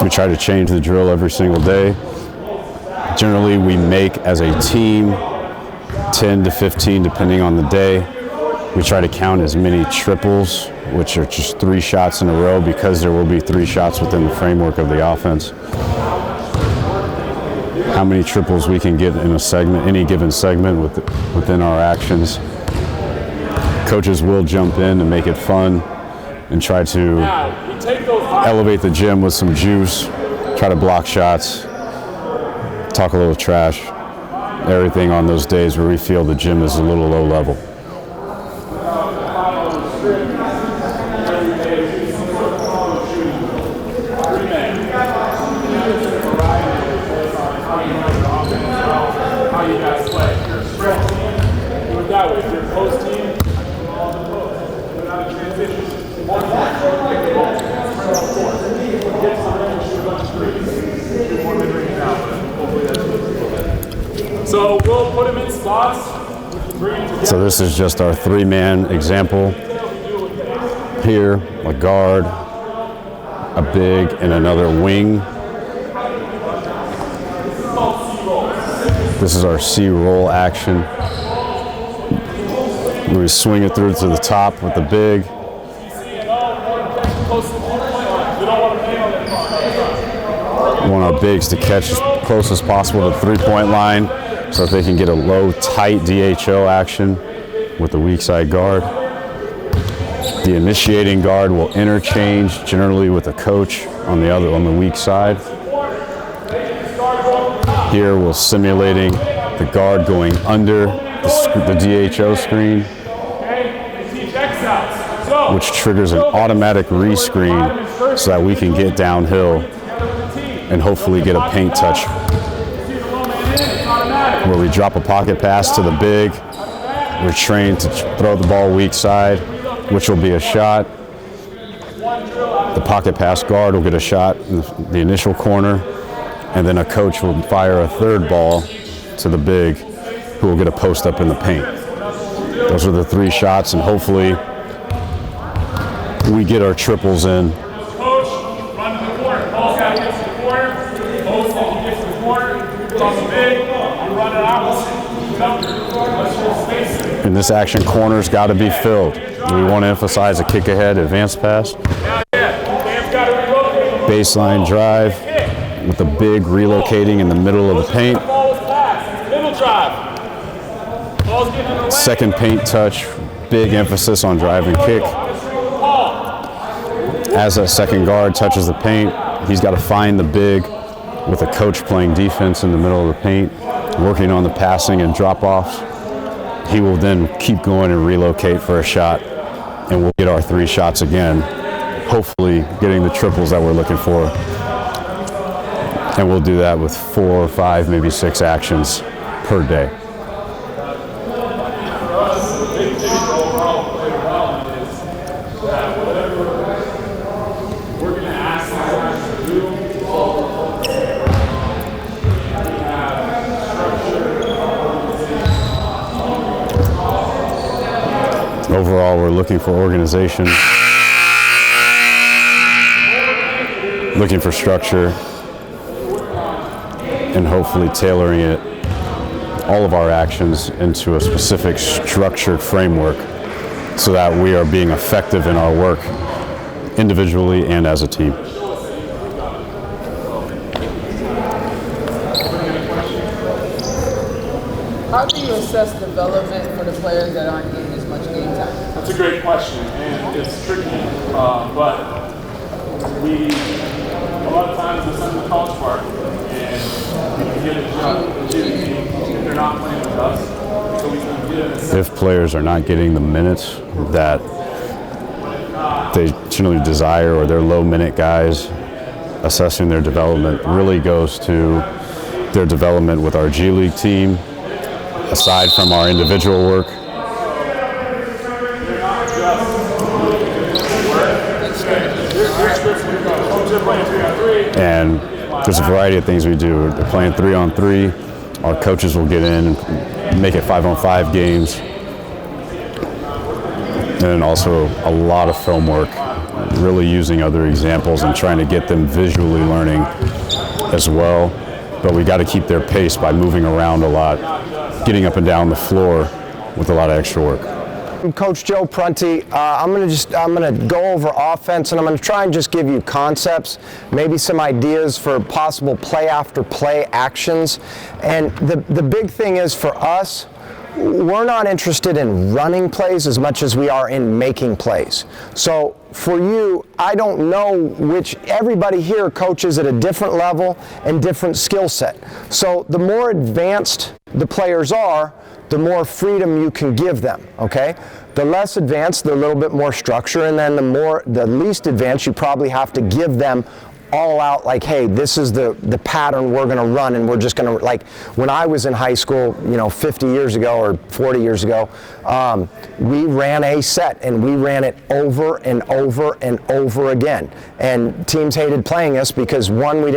We try to change the drill every single day. Generally, we make as a team 10 to 15 depending on the day. We try to count as many triples, which are just 3 shots in a row, because there will be 3 shots within the framework of the offense. How many triples we can get in a segment, any given segment within our actions. Coaches will jump in and make it fun and try to elevate the gym with some juice, try to block shots, talk a little trash, everything on those days where we feel the gym is a little low level. So we'll put him in spots. So this is just our 3-man example. Here, a guard, a big, and another wing. This is our C-roll action. We swing it through to the top with the big. We want our bigs to catch as close as possible to the 3-point line so that they can get a low, tight DHO action with the weak side guard. The initiating guard will interchange generally with a coach on the weak side. Here we're simulating the guard going under the DHO screen, which triggers an automatic rescreen so that we can get downhill and hopefully get a paint touch where we drop a pocket pass to the big. We're trained to throw the ball weak side, which will be a shot. The pocket pass guard will get a shot in the initial corner, and then a coach will fire a third ball to the big, who will get a post up in the paint. Those are the 3 shots, and hopefully we get our triples in. And this action corner's got to be filled. We want to emphasize a kick ahead advance pass. Baseline drive with the big relocating in the middle of the paint. Second paint touch, big emphasis on drive and kick. As that second guard touches the paint, he's got to find the big with a coach playing defense in the middle of the paint, working on the passing and drop-offs. He will then keep going and relocate for a shot, and we'll get our 3 shots again, hopefully getting the triples that we're looking for. And we'll do that with 4, 5, maybe 6 actions per day. Overall, we're looking for organization, looking for structure, and hopefully tailoring it, all of our actions, into a specific structured framework so that we are being effective in our work individually and as a team. How do you assess development for the players that aren't getting as much game time? That's a great question, and it's tricky. But a lot of times they send them to college park, and we can get a jump if they're not playing with us. So we can get If players are not getting the minutes that they generally desire, or they're low-minute guys, assessing their development really goes to their development with our G League team, aside from our individual work. And there's a variety of things we do. They're playing 3-on-3. Our coaches will get in and make it 5-on-5 games. And then also a lot of film work, really using other examples and trying to get them visually learning as well. But we got to keep their pace by moving around a lot, getting up and down the floor with a lot of extra work. I'm Coach Joe Prunty. I'm gonna go over offense, and I'm gonna try and just give you concepts, maybe some ideas for possible play after play actions. And the big thing is for us, we're not interested in running plays as much as we are in making plays. So for you, I don't know which, everybody here coaches at a different level and different skill set. So the more advanced the players are, the more freedom you can give them, okay? The less advanced, the little bit more structure, and then the least advanced, you probably have to give them all out, like, hey, this is the pattern we're gonna run, and we're just gonna, like, when I was in high school, 50 years ago or 40 years ago, we ran a set, and we ran it over and over and over again. And teams hated playing us because, one, I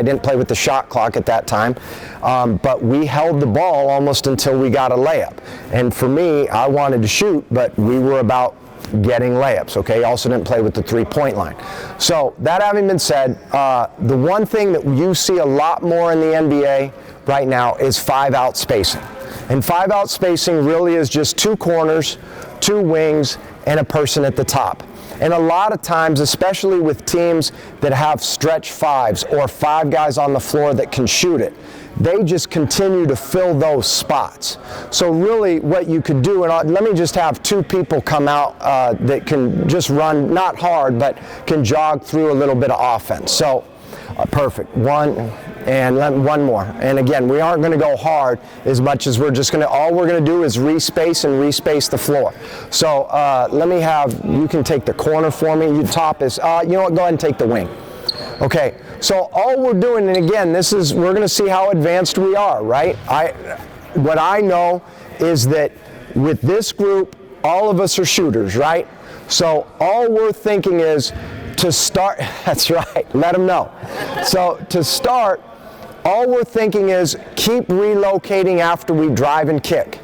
didn't play with the shot clock at that time, but we held the ball almost until we got a layup. And for me, I wanted to shoot, but we were about getting layups, okay? Also didn't play with the three-point line. So that having been said, the one thing that you see a lot more in the NBA right now is 5-out spacing. And 5-out spacing really is just 2 corners, 2 wings, and a person at the top. And a lot of times, especially with teams that have stretch 5s or 5 guys on the floor that can shoot it, they just continue to fill those spots. So really what you could do, and let me just have 2 people come out that can just run, not hard, but can jog through a little bit of offense. So perfect, 1, and one more. And again, we aren't gonna go hard as much as all we're gonna do is respace and respace the floor. So let me have, you can take the corner for me. You top is, you know what, go ahead and take the wing. Okay, so all we're doing, and again, we're gonna see how advanced we are, right? What I know is that with this group, all of us are shooters, right? So all we're thinking is to start, that's right, let them know. So to start, all we're thinking is keep relocating after we drive and kick.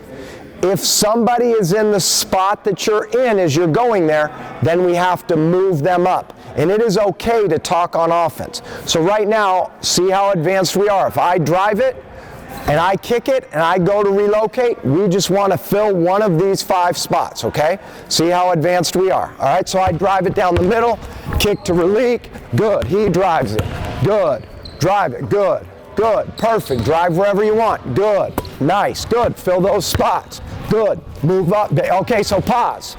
If somebody is in the spot that you're in as you're going there, then we have to move them up. And it is okay to talk on offense. So right now, see how advanced we are. If I drive it and I kick it and I go to relocate, we just want to fill one of these 5 spots, okay? See how advanced we are. All right, so I drive it down the middle, kick to release, good. He drives it, good. Drive it, good, good, perfect. Drive wherever you want, good, nice, good. Fill those spots, good. Move up, okay, so pause.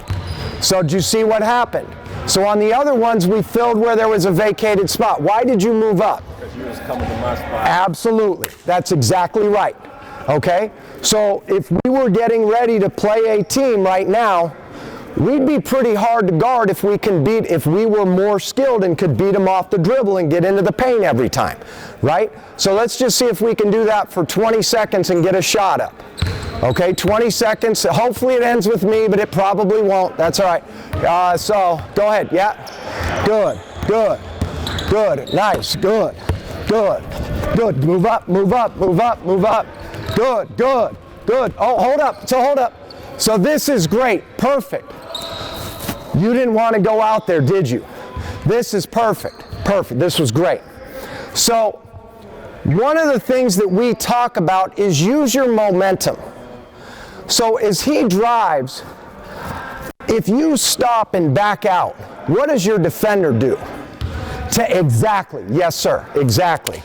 So did you see what happened? So on the other ones, we filled where there was a vacated spot. Why did you move up? Because you was coming to my spot. Absolutely. That's exactly right. Okay? So if we were getting ready to play a team right now, we'd be pretty hard to guard if we were more skilled and could beat them off the dribble and get into the paint every time, right? So let's just see if we can do that for 20 seconds and get a shot up. Okay, 20 seconds. Hopefully it ends with me, but it probably won't. That's all right. So go ahead. Yeah. Good. Good. Good. Nice. Good. Good. Good. Move up. Move up. Move up. Move up. Good. Good. Good. Oh, hold up. So hold up. So this is great. Perfect. You didn't want to go out there, did you? This is perfect. Perfect. This was great. So one of the things that we talk about is use your momentum. So as he drives, if you stop and back out, what does your defender do? Exactly. Yes, sir. Exactly.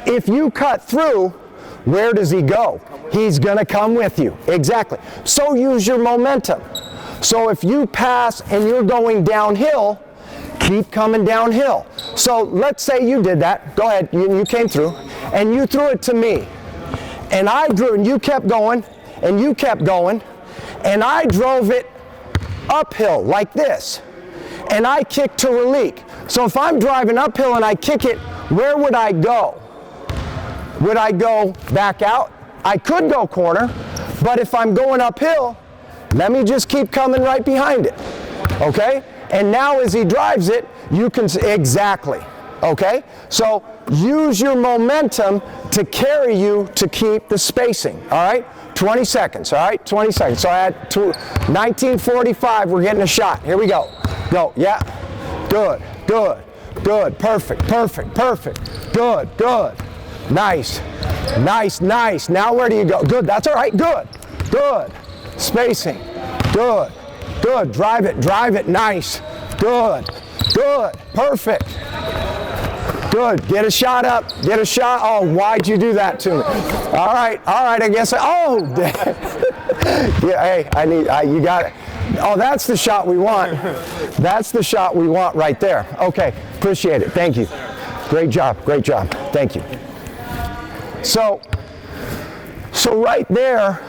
If you cut through, where does he go? He's going to come with you. Exactly. So use your momentum. So if you pass and you're going downhill, keep coming downhill. So let's say you did that. Go ahead. You came through and you threw it to me. And I drew and you kept going and you kept going. And I drove it uphill like this. And I kicked to relique. So if I'm driving uphill and I kick it, where would I go? Would I go back out? I could go corner, but if I'm going uphill, let me just keep coming right behind it, okay? And now as he drives it, you can, exactly, okay? So use your momentum to carry you to keep the spacing, all right? 20 seconds, all right? 20 seconds. So at 1945, we're getting a shot. Here we go. Go, yeah. Good, good, good, perfect, perfect, perfect. Good, good. Nice, nice, nice. Now where do you go? Good, that's all right, good, good. Spacing, good, good. Drive it, nice. Good, good, perfect. Good, get a shot up, get a shot. Oh, why'd you do that to me? All right, I guess, oh, yeah, hey, you got it. Oh, that's the shot we want. That's the shot we want right there. Okay, appreciate it, thank you. Great job, thank you. So right there,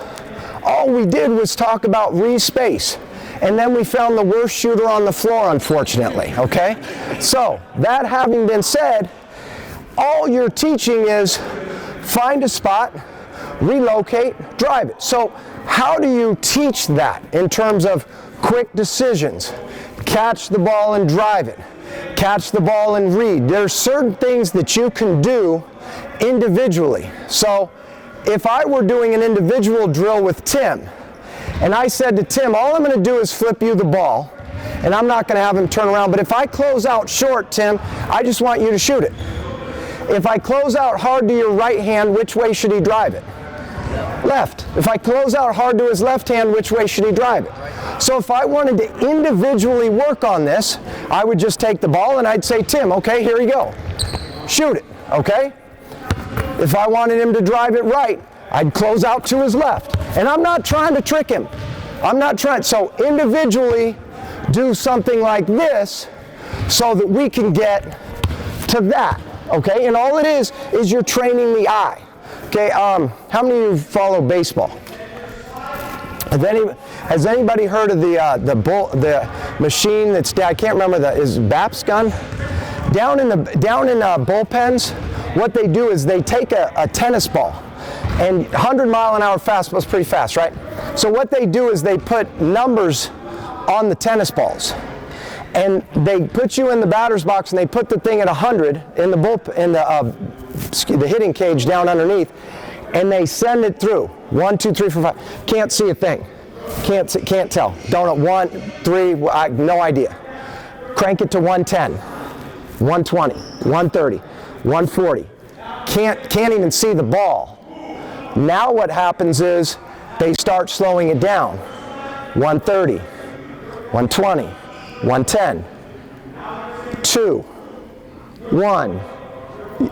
all we did was talk about re-space. And then we found the worst shooter on the floor, unfortunately, okay? So, that having been said, all you're teaching is find a spot, relocate, drive it. So, how do you teach that in terms of quick decisions? Catch the ball and drive it. Catch the ball and read. There's certain things that you can do individually. So, if I were doing an individual drill with Tim, and I said to Tim, all I'm going to do is flip you the ball, and I'm not going to have him turn around, but if I close out short, Tim, I just want you to shoot it. If I close out hard to your right hand, which way should he drive it? Left. If I close out hard to his left hand, which way should he drive it? So if I wanted to individually work on this, I would just take the ball and I'd say, Tim, okay, here you go. Shoot it, okay? If I wanted him to drive it right, I'd close out to his left. And I'm not trying to trick him. I'm not trying. So individually do something like this so that we can get to that, okay? And all it is you're training the eye. Okay, how many of you follow baseball? Has anybody heard of the machine that's, I can't remember, is Bap's gun? Down in bullpens, what they do is they take a tennis ball, and 100-mile-an-hour fastball is pretty fast, right? So what they do is they put numbers on the tennis balls, and they put you in the batter's box, and they put the thing at 100 in the hitting cage down underneath, and they send it through 1, 2, 3, 4, 5. Can't see a thing. Can't tell. Don't know. 1, 3. No idea. Crank it to 110, 120, 130, 140. Can't even see the ball. Now what happens is they start slowing it down. 130, 120, 110, 2, 1.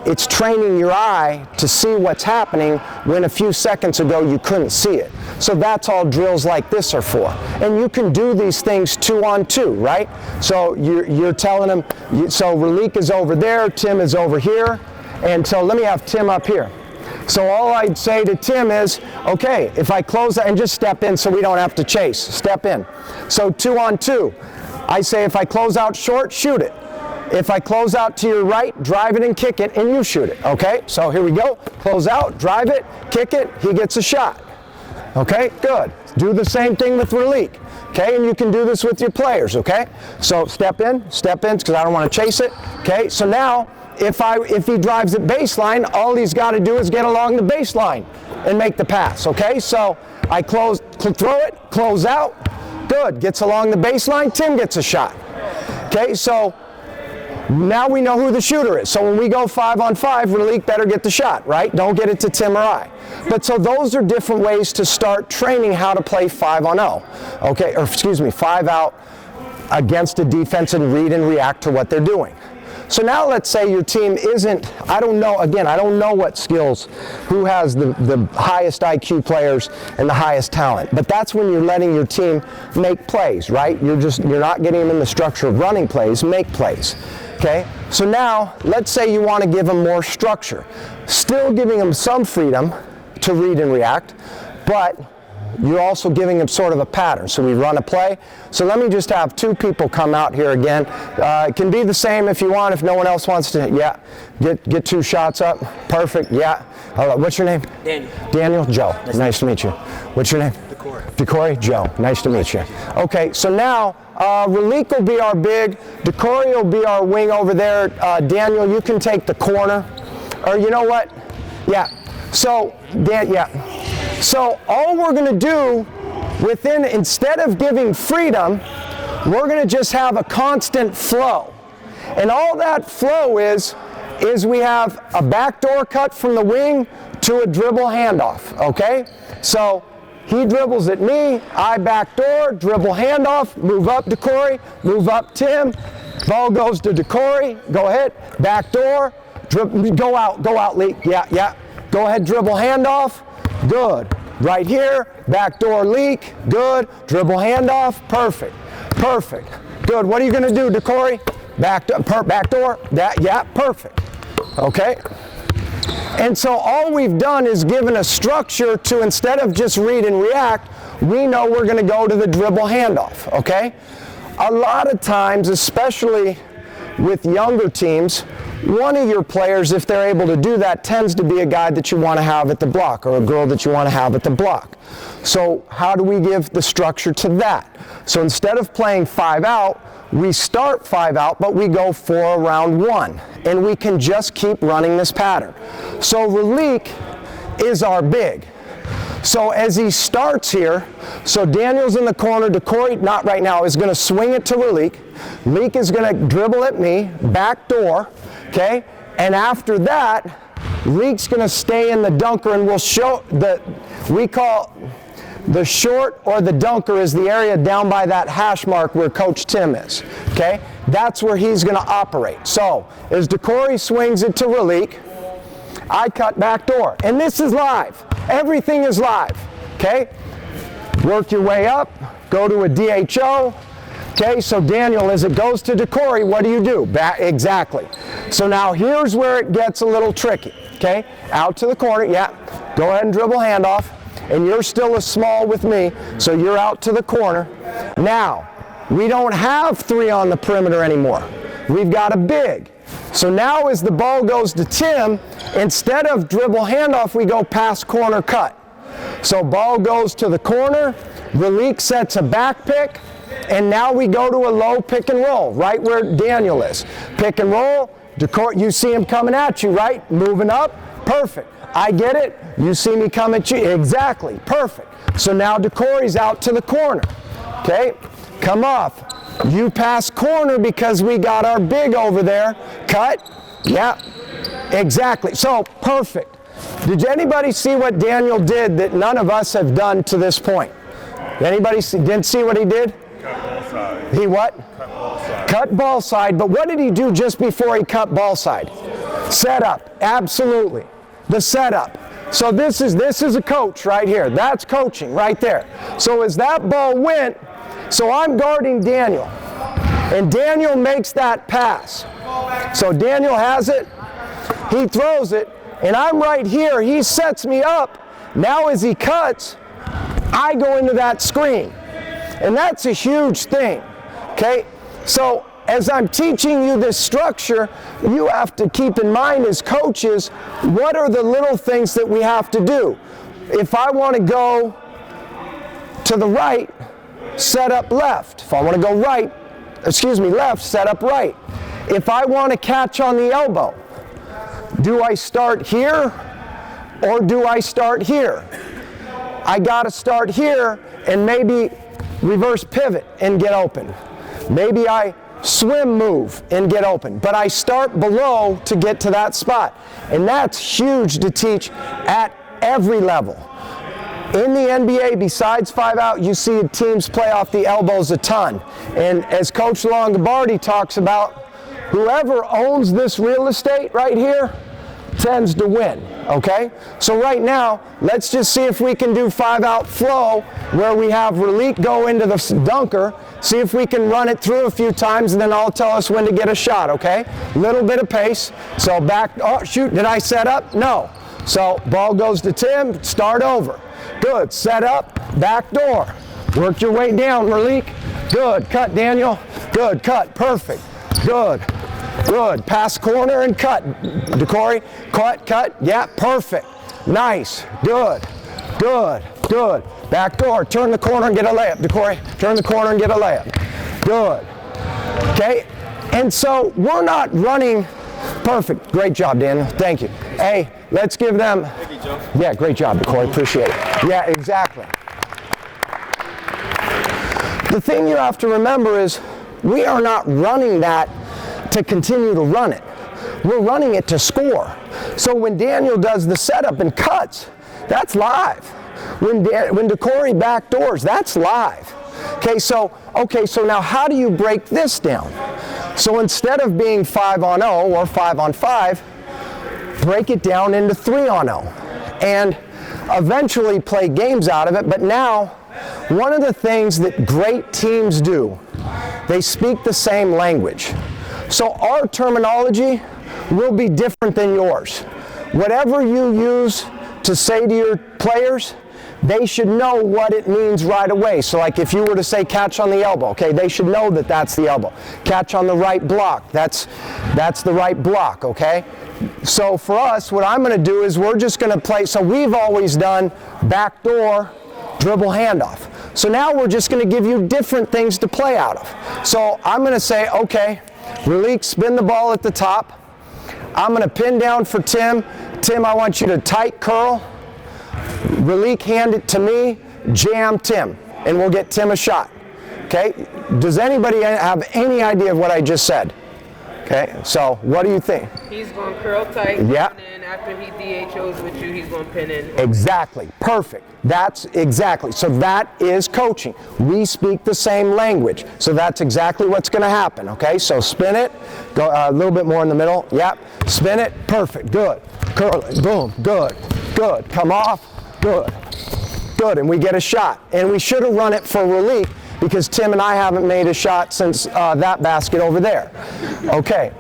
It's training your eye to see what's happening when a few seconds ago you couldn't see it. So that's all drills like this are for. And you can do these things 2-on-2, right? So you're telling them, so Ralik is over there, Tim is over here, and so let me have Tim up here. So all I'd say to Tim is, okay, if I close and just step in so we don't have to chase, step in. So 2 on 2. I say if I close out short, shoot it. If I close out to your right, drive it and kick it, and you shoot it, okay? So here we go. Close out, drive it, kick it, he gets a shot. Okay, good. Do the same thing with Ralik. Okay, and you can do this with your players, okay? So step in, because I don't want to chase it. Okay, so now if he drives it baseline, all he's got to do is get along the baseline and make the pass, okay? So I throw it, close out, good. Gets along the baseline, Tim gets a shot. Okay, so now we know who the shooter is. So when we go 5 on 5, Ralik better get the shot, right? Don't get it to Tim or I. But so those are different ways to start training how to play 5 on 0. Okay, or excuse me, 5 out against a defense and read and react to what they're doing. So now let's say your team isn't, I don't know, again, I don't know what skills, who has the highest IQ players and the highest talent, but that's when you're letting your team make plays, right? You're not getting them in the structure of running plays, make plays. Okay, so now let's say you want to give them more structure, still giving them some freedom to read and react, but you're also giving them sort of a pattern. So we run a play. So let me just have 2 people come out here again. It can be the same if you want, if no one else wants to. Yeah, get 2 shots up. Perfect, yeah. What's your name? Daniel. Daniel? Joe. Nice to meet you. What's your name? Decory. Joe. Nice to meet you. Okay, so now Ralik will be our big. Decory will be our wing over there. Daniel, you can take the corner. Or you know what? Yeah. So, So all we're going to do instead of giving freedom, we're going to just have a constant flow. And all that flow is we have a backdoor cut from the wing to a dribble handoff, okay? So he dribbles at me, I backdoor, dribble handoff, move up Decory, move up Tim, ball goes to Decory, go ahead, backdoor, go out, Lee, yeah. Go ahead, dribble handoff, good. Right here, backdoor leak, good. Dribble handoff, perfect. Good. What are you going to do, Decory? Backdoor, yeah, perfect. Okay? And so all we've done is given a structure to, instead of just read and react, we know we're going to go to the dribble handoff, okay? A lot of times, especially with younger teams, one of your players, if they're able to do that, tends to be a guy that you want to have at the block or a girl that you want to have at the block. So how do we give the structure to that? So instead of playing 5 out, we start 5 out, but we go 4 around 1. And we can just keep running this pattern. So Ralik is our big. So as he starts here, so Daniel's in the corner, Decory, not right now, is going to swing it to Ralik. Ralik is going to dribble at me, back door, okay? And after that, Ralik's going to stay in the dunker, and we'll show we call the short or the dunker is the area down by that hash mark where Coach Tim is, okay? That's where he's going to operate. So as Decory swings it to Ralik, I cut back door. And this is live. Everything is live, okay? Work your way up, go to a DHO. Okay, so Daniel, as it goes to Decory, what do you do? Exactly. So now here's where it gets a little tricky, okay? Out to the corner, yeah. Go ahead and dribble handoff. And you're still a small with me, so you're out to the corner. Now, we don't have 3 on the perimeter anymore. We've got a big. So now as the ball goes to Tim, instead of dribble handoff, we go pass corner cut. So ball goes to the corner, Ralik sets a back pick, and now we go to a low pick and roll, right where Daniel is. Pick and roll, you see him coming at you, right? Moving up, perfect. I get it, you see me come at you, exactly, perfect. So now Decory's out to the corner, okay? Come off. You pass corner because we got our big over there. Cut. Yeah, exactly. So, perfect. Did anybody see what Daniel did that none of us have done to this point? Anybody didn't see what he did? Cut ball side. He what? Cut ball side. Cut ball side, but what did he do just before he cut ball side? Setup. Absolutely. The setup. So this is a coach right here. That's coaching right there. So as that ball went, so I'm guarding Daniel, and Daniel makes that pass. So Daniel has it, he throws it, and I'm right here, he sets me up. Now as he cuts, I go into that screen. And that's a huge thing, okay? So as I'm teaching you this structure, you have to keep in mind as coaches, what are the little things that we have to do? If I want to go to the right, set up left. If I want to go left, set up right. If I want to catch on the elbow, do I start here or do I start here? I got to start here and maybe reverse pivot and get open. Maybe I swim move and get open, but I start below to get to that spot. And that's huge to teach at every level. In the NBA, besides 5-out, you see teams play off the elbows a ton. And as Coach Longobardi talks about, whoever owns this real estate right here tends to win, okay? So right now, let's just see if we can do 5-out flow where we have Ralik go into the dunker, see if we can run it through a few times, and then I'll tell us when to get a shot, okay? Little bit of pace. So back, oh shoot, did I set up? No. So ball goes to Tim, start over. Good, set up, back door. Work your way down, Ralik. Good, cut, Daniel. Good, cut, perfect. Good, good. Pass corner and cut. DeCorey, cut, yeah, perfect. Nice, good, good, good. Back door, turn the corner and get a layup, DeCorey. Turn the corner and get a layup. Good, okay? And so we're not running perfect. Great job, Daniel, thank you. Hey, let's give them. Thank you, Joe. Yeah, great job, DeCorey, appreciate it. Yeah, exactly. The thing you have to remember is we are not running that to continue to run it. We're running it to score. So when Daniel does the setup and cuts, that's live. When DeCorey backdoors, that's live. Okay, so now how do you break this down? So instead of being 5-on-0 or 5-on-5, break it down into 3-on-0 and eventually play games out of it. But now, one of the things that great teams do, they speak the same language. So our terminology will be different than yours. Whatever you use to say to your players, they should know what it means right away. So like if you were to say catch on the elbow, okay, they should know that that's the elbow. Catch on the right block, that's the right block, okay? So for us, what I'm gonna do is we're just gonna play, so we've always done backdoor, dribble handoff. So now we're just gonna give you different things to play out of. So I'm gonna say, okay, Ralik, spin the ball at the top. I'm gonna pin down for Tim. Tim, I want you to tight curl. Ralik, hand it to me, jam Tim, and we'll get Tim a shot. Okay? Does anybody have any idea of what I just said? Okay, so what do you think? He's going to curl tight, yeah. And then after he DHOs with you, he's going to pin in. Exactly, perfect. That's exactly, so that is coaching. We speak the same language, so that's exactly what's going to happen, okay? So spin it, go a little bit more in the middle, yep. Spin it, perfect, good. Curl it, boom, good, good. Come off, good, good, and we get a shot. And we should have run it for Ralik because Tim and I haven't made a shot since that basket over there. Okay,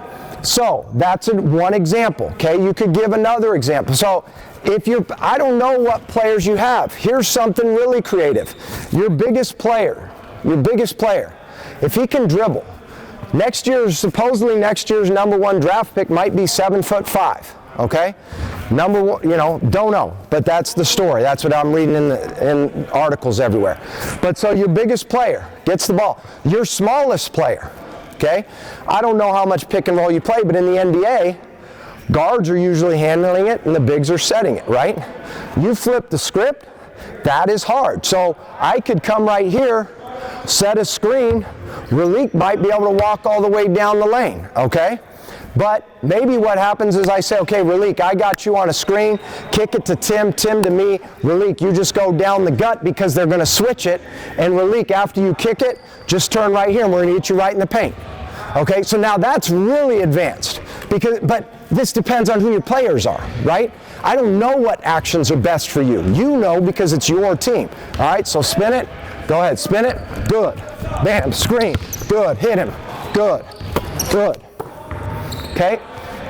so that's one example, okay? You could give another example. So if you're, I don't know what players you have. Here's something really creative. Your biggest player, if he can dribble, supposedly next year's #1 draft pick might be 7'5", okay? Number one, don't know, but that's the story. That's what I'm reading in articles everywhere. But so your biggest player gets the ball. Your smallest player, okay? I don't know how much pick and roll you play, but in the NBA, guards are usually handling it and the bigs are setting it, right? You flip the script, that is hard. So I could come right here, set a screen, Ralik might be able to walk all the way down the lane, okay? But maybe what happens is I say, okay, Ralik, I got you on a screen, kick it to Tim, Tim to me, Ralik, you just go down the gut because they're going to switch it, and Ralik, after you kick it, just turn right here and we're going to get you right in the paint. Okay, so now that's really advanced, but this depends on who your players are, right? I don't know what actions are best for you. You know because it's your team. All right, so spin it, go ahead, spin it, good, bam, screen, good, hit him, good, good. Okay?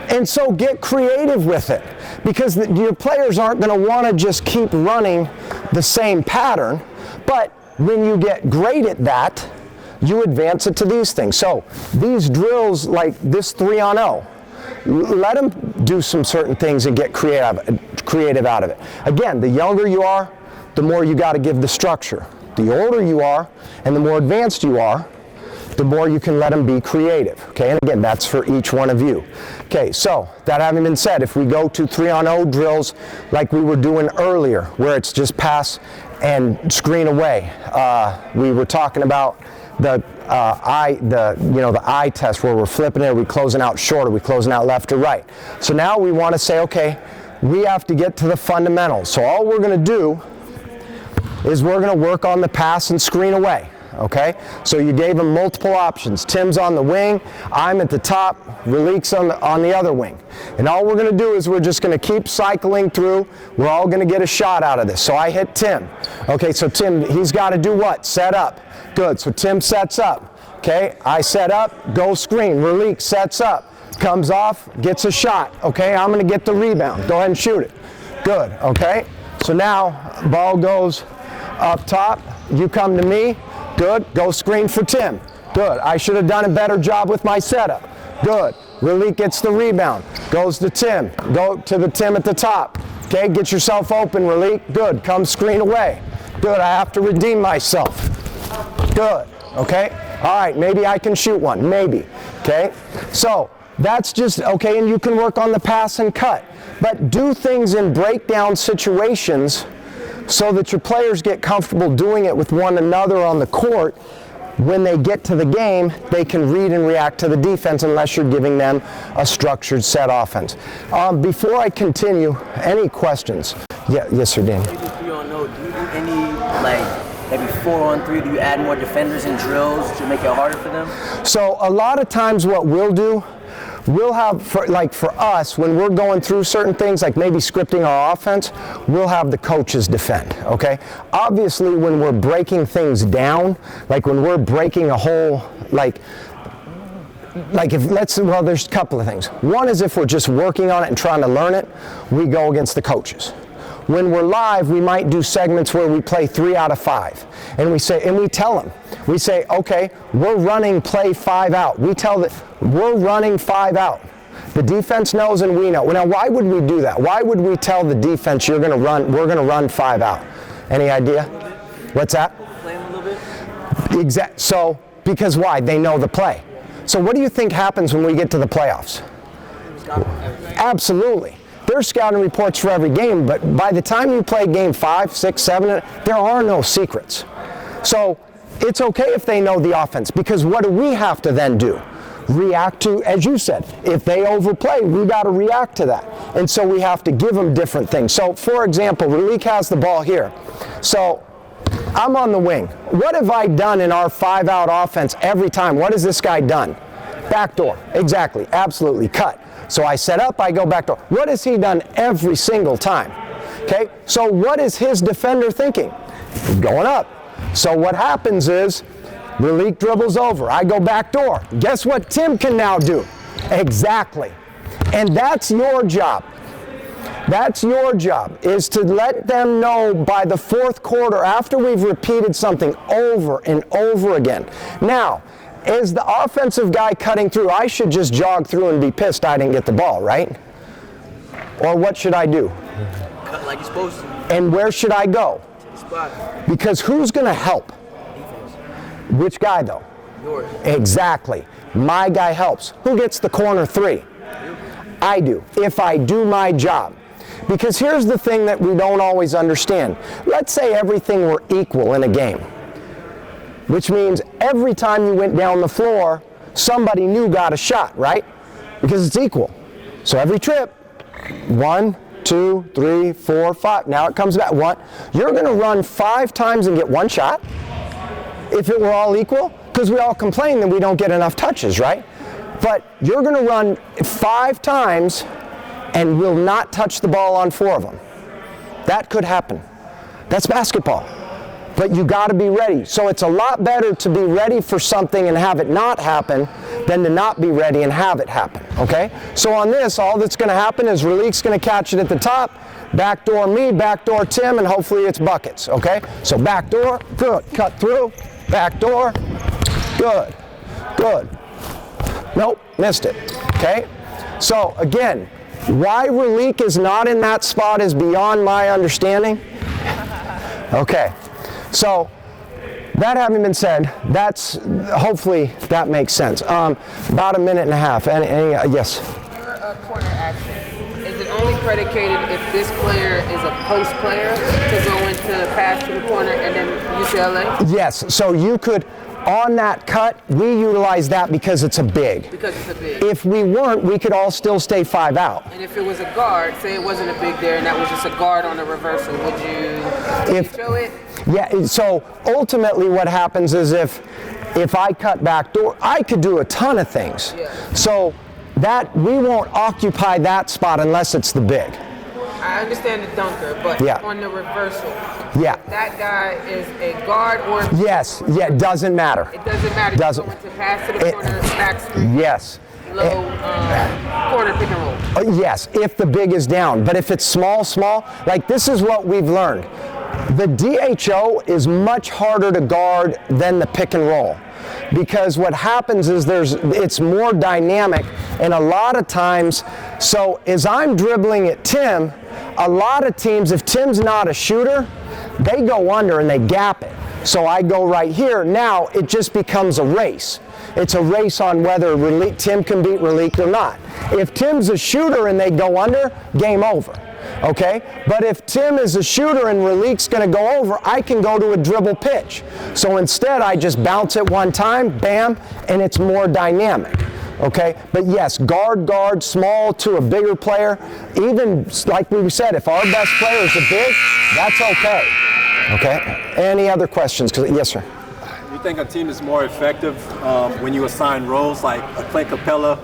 And so get creative with it because your players aren't going to want to just keep running the same pattern, but when you get great at that, you advance it to these things. So these drills like this 3-on-0, let them do some certain things and get creative out of it. Again, the younger you are, the more you got to give the structure. The older you are and the more advanced you are, the more you can let them be creative. Okay, and again, that's for each one of you. Okay, so that having been said, if we go to 3-on-0 drills like we were doing earlier, where it's just pass and screen away, we were talking about the eye test where we're flipping it, are we closing out short, are we closing out left or right? So now we want to say, okay, we have to get to the fundamentals. So all we're going to do is we're going to work on the pass and screen away. Okay, so you gave them multiple options. Tim's on the wing, I'm at the top, Ralik's on the other wing. And all we're going to do is we're just going to keep cycling through. We're all going to get a shot out of this. So I hit Tim. Okay, so Tim, he's got to do what? Set up. Good, so Tim sets up. Okay, I set up, go screen. Ralik sets up, comes off, gets a shot. Okay, I'm going to get the rebound. Go ahead and shoot it. Good, okay. So now, ball goes up top. You come to me. Good. Go screen for Tim. Good. I should have done a better job with my setup. Good. Ralik gets the rebound. Goes to Tim. Go to the Tim at the top. Okay, get yourself open, Ralik. Good. Come screen away. Good. I have to redeem myself. Good. Okay. All right. Maybe I can shoot one. Maybe. Okay. So that's just, okay, and you can work on the pass and cut. But do things in breakdown situations so that your players get comfortable doing it with one another on the court. When they get to the game, they can read and react to the defense unless you're giving them a structured set offense. Before I continue, any questions? Yeah, yes, sir, Dan. Maybe 3-on-0, do you do any, like, maybe 4-on-3, do you add more defenders in drills to make it harder for them? So a lot of times what we'll do, we'll have, for us, when we're going through certain things, like maybe scripting our offense, we'll have the coaches defend, okay? Obviously, when we're breaking things down, like when we're breaking a whole, like if, well, there's a couple of things. One is if we're just working on it and trying to learn it, we go against the coaches. When we're live, we might do segments where we play 3 out of 5. And we say, and we tell them, we say, okay, we're running play 5 out. We tell that we're running 5 out. The defense knows and we know. Now, why would we do that? Why would we tell the defense we're going to run 5 out? Any idea? What's that? Play them a little bit? Exactly. So, because why? They know the play. So what do you think happens when we get to the playoffs? Absolutely. There's scouting reports for every game, but by the time you play game 5, 6, 7, there are no secrets. So it's okay if they know the offense, because what do we have to then do? React to, as you said, if they overplay, we got to react to that. And so we have to give them different things. So for example, Ralik has the ball here. So I'm on the wing. What have I done in our 5-out offense every time? What has this guy done? Backdoor. Exactly. Absolutely. Cut. So I set up, I go backdoor. What has he done every single time? Okay, so what is his defender thinking? He's going up. So what happens is, Ralik dribbles over, I go backdoor. Guess what Tim can now do? Exactly. And that's your job. That's your job, is to let them know by the 4th quarter, after we've repeated something over and over again. Now, is the offensive guy cutting through, I should just jog through and be pissed I didn't get the ball, right? Or what should I do? Cut like you're supposed to. And where should I go? To the spot. Because who's going to help? Defense. Which guy, though? Yours. Exactly. My guy helps. Who gets the corner 3? I do, if I do my job. Because here's the thing that we don't always understand. Let's say everything were equal in a game, which means every time you went down the floor, somebody new got a shot, right? Because it's equal. So every trip, 1, 2, 3, 4, 5. Now it comes back. 1. You're going to run 5 times and get 1 shot? If it were all equal? Because we all complain that we don't get enough touches, right? But you're going to run 5 times and will not touch the ball on 4 of them. That could happen. That's basketball. But you got to be ready. So it's a lot better to be ready for something and have it not happen than to not be ready and have it happen, okay? So on this, all that's going to happen is Relik's going to catch it at the top, backdoor me, backdoor Tim, and hopefully it's buckets, okay? So backdoor, good, cut through, backdoor, good, good. Nope, missed it, okay? So again, why Relik is not in that spot is beyond my understanding. Okay, so that having been said, that's hopefully that makes sense. About a minute and a half. Yes? For a corner action, is it only predicated if this player is a post player to go into pass to the corner and then UCLA? Yes, so you could, on that cut, we utilize that because it's a big. Because it's a big. If we weren't, we could all still stay 5 out. And if it was a guard, say it wasn't a big there and that was just a guard on a reversal, would you show it? Yeah, so ultimately what happens is if I cut back door, I could do a ton of things. Yeah. So that we won't occupy that spot unless it's the big. I understand the dunker, but on the reversal, that guy is a guard or yes, yeah, it doesn't matter. It doesn't matter. Doesn't. Going to pass to the corner, back screen. Yes. Low corner pick and roll. Yes, if the big is down. But if it's small, like this is what we've learned. The DHO is much harder to guard than the pick and roll. Because what happens is it's more dynamic, and a lot of times, so as I'm dribbling at Tim, a lot of teams, if Tim's not a shooter, they go under and they gap it. So I go right here. Now it just becomes a race. It's a race on whether Tim can beat Relik or not. If Tim's a shooter and they go under, game over. Okay? But if Tim is a shooter and Relik's going to go over, I can go to a dribble pitch. So instead, I just bounce it one time, bam, and it's more dynamic. Okay? But yes, guard, small to a bigger player. Even, like we said, if our best player is a big, that's okay. Okay? Any other questions? Yes, sir. You think a team is more effective when you assign roles like a Clint Capella?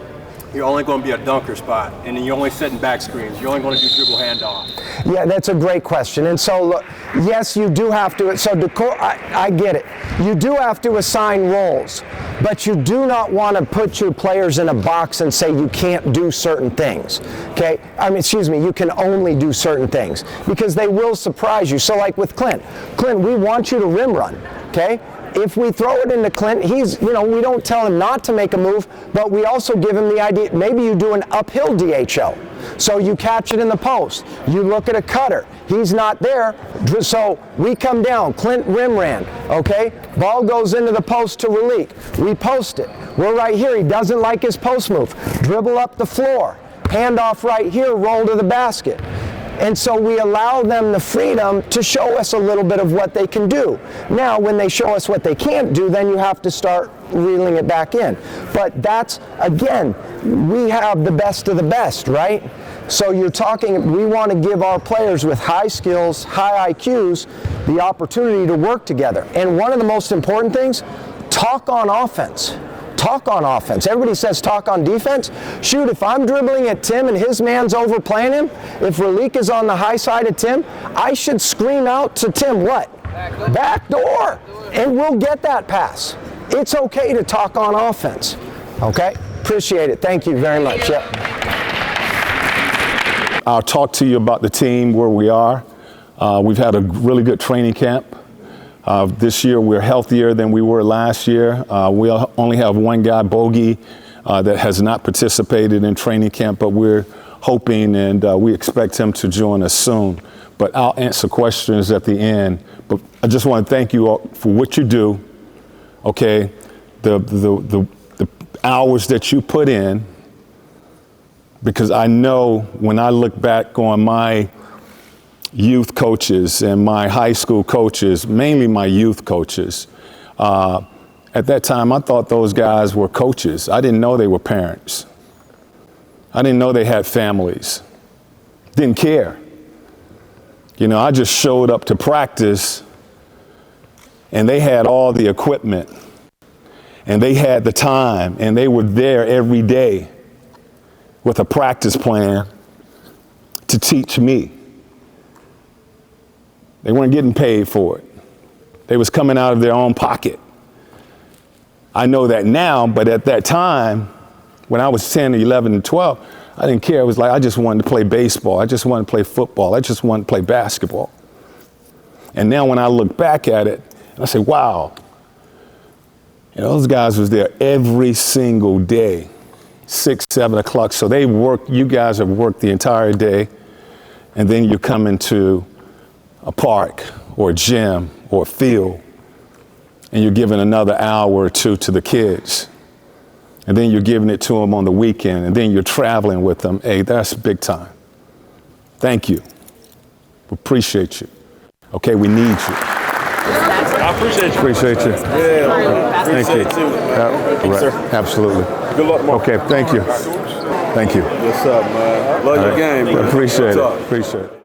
You're only going to be a dunker spot, and then you're only setting back screens. You're only going to do dribble handoff. Yeah, that's a great question. And so, look, yes, you do have to. So, I get it. You do have to assign roles, but you do not want to put your players in a box and say you can't do certain things. Okay? You can only do certain things because they will surprise you. So, like with Clint, we want you to rim run. Okay? If we throw it into Clint, we don't tell him not to make a move, but we also give him the idea, maybe you do an uphill DHO. So you catch it in the post. You look at a cutter. He's not there. So we come down. Clint rim ran. Okay? Ball goes into the post to Relik. We post it. We're right here. He doesn't like his post move. Dribble up the floor. Hand off right here. Roll to the basket. And so we allow them the freedom to show us a little bit of what they can do. Now, when they show us what they can't do, then you have to start reeling it back in. But that's, again, we have the best of the best, right? So we want to give our players with high skills, high IQs, the opportunity to work together. And one of the most important things, talk on offense. Talk on offense. Everybody says talk on defense. Shoot, if I'm dribbling at Tim and his man's overplaying him, if Relik is on the high side of Tim, I should scream out to Tim, what? Back door. And we'll get that pass. It's okay to talk on offense. Okay? Appreciate it. Thank you very much. Yeah. I'll talk to you about the team, where we are. We've had a really good training camp. This year we're healthier than we were last year. We only have one guy, Bogey, that has not participated in training camp, but we're hoping and we expect him to join us soon. But I'll answer questions at the end. But I just want to thank you all for what you do. Okay, the hours that you put in, because I know when I look back on my youth coaches and my high school coaches, mainly my youth coaches. At that time, I thought those guys were coaches. I didn't know they were parents. I didn't know they had families. Didn't care. I just showed up to practice and they had all the equipment and they had the time and they were there every day with a practice plan to teach me. They weren't getting paid for it. They was coming out of their own pocket. I know that now, but at that time, when I was 10, 11, and 12, I didn't care. It was like I just wanted to play baseball. I just wanted to play football. I just wanted to play basketball. And now when I look back at it, I say, wow, those guys was there every single day, 6, 7 o'clock. So they worked, you guys have worked the entire day, and then you come into a park or a gym or a field, and you're giving another hour or two to the kids. And then you're giving it to them on the weekend, and then you're traveling with them. Hey, that's big time. Thank you. We appreciate you. Okay, we need you. I appreciate you. Appreciate you. Yeah, Thank you. too. Thank you, sir. Absolutely. Good luck tomorrow. Okay, thank you. Thank you. What's up, man? Love your game, bro. Appreciate it. Appreciate it.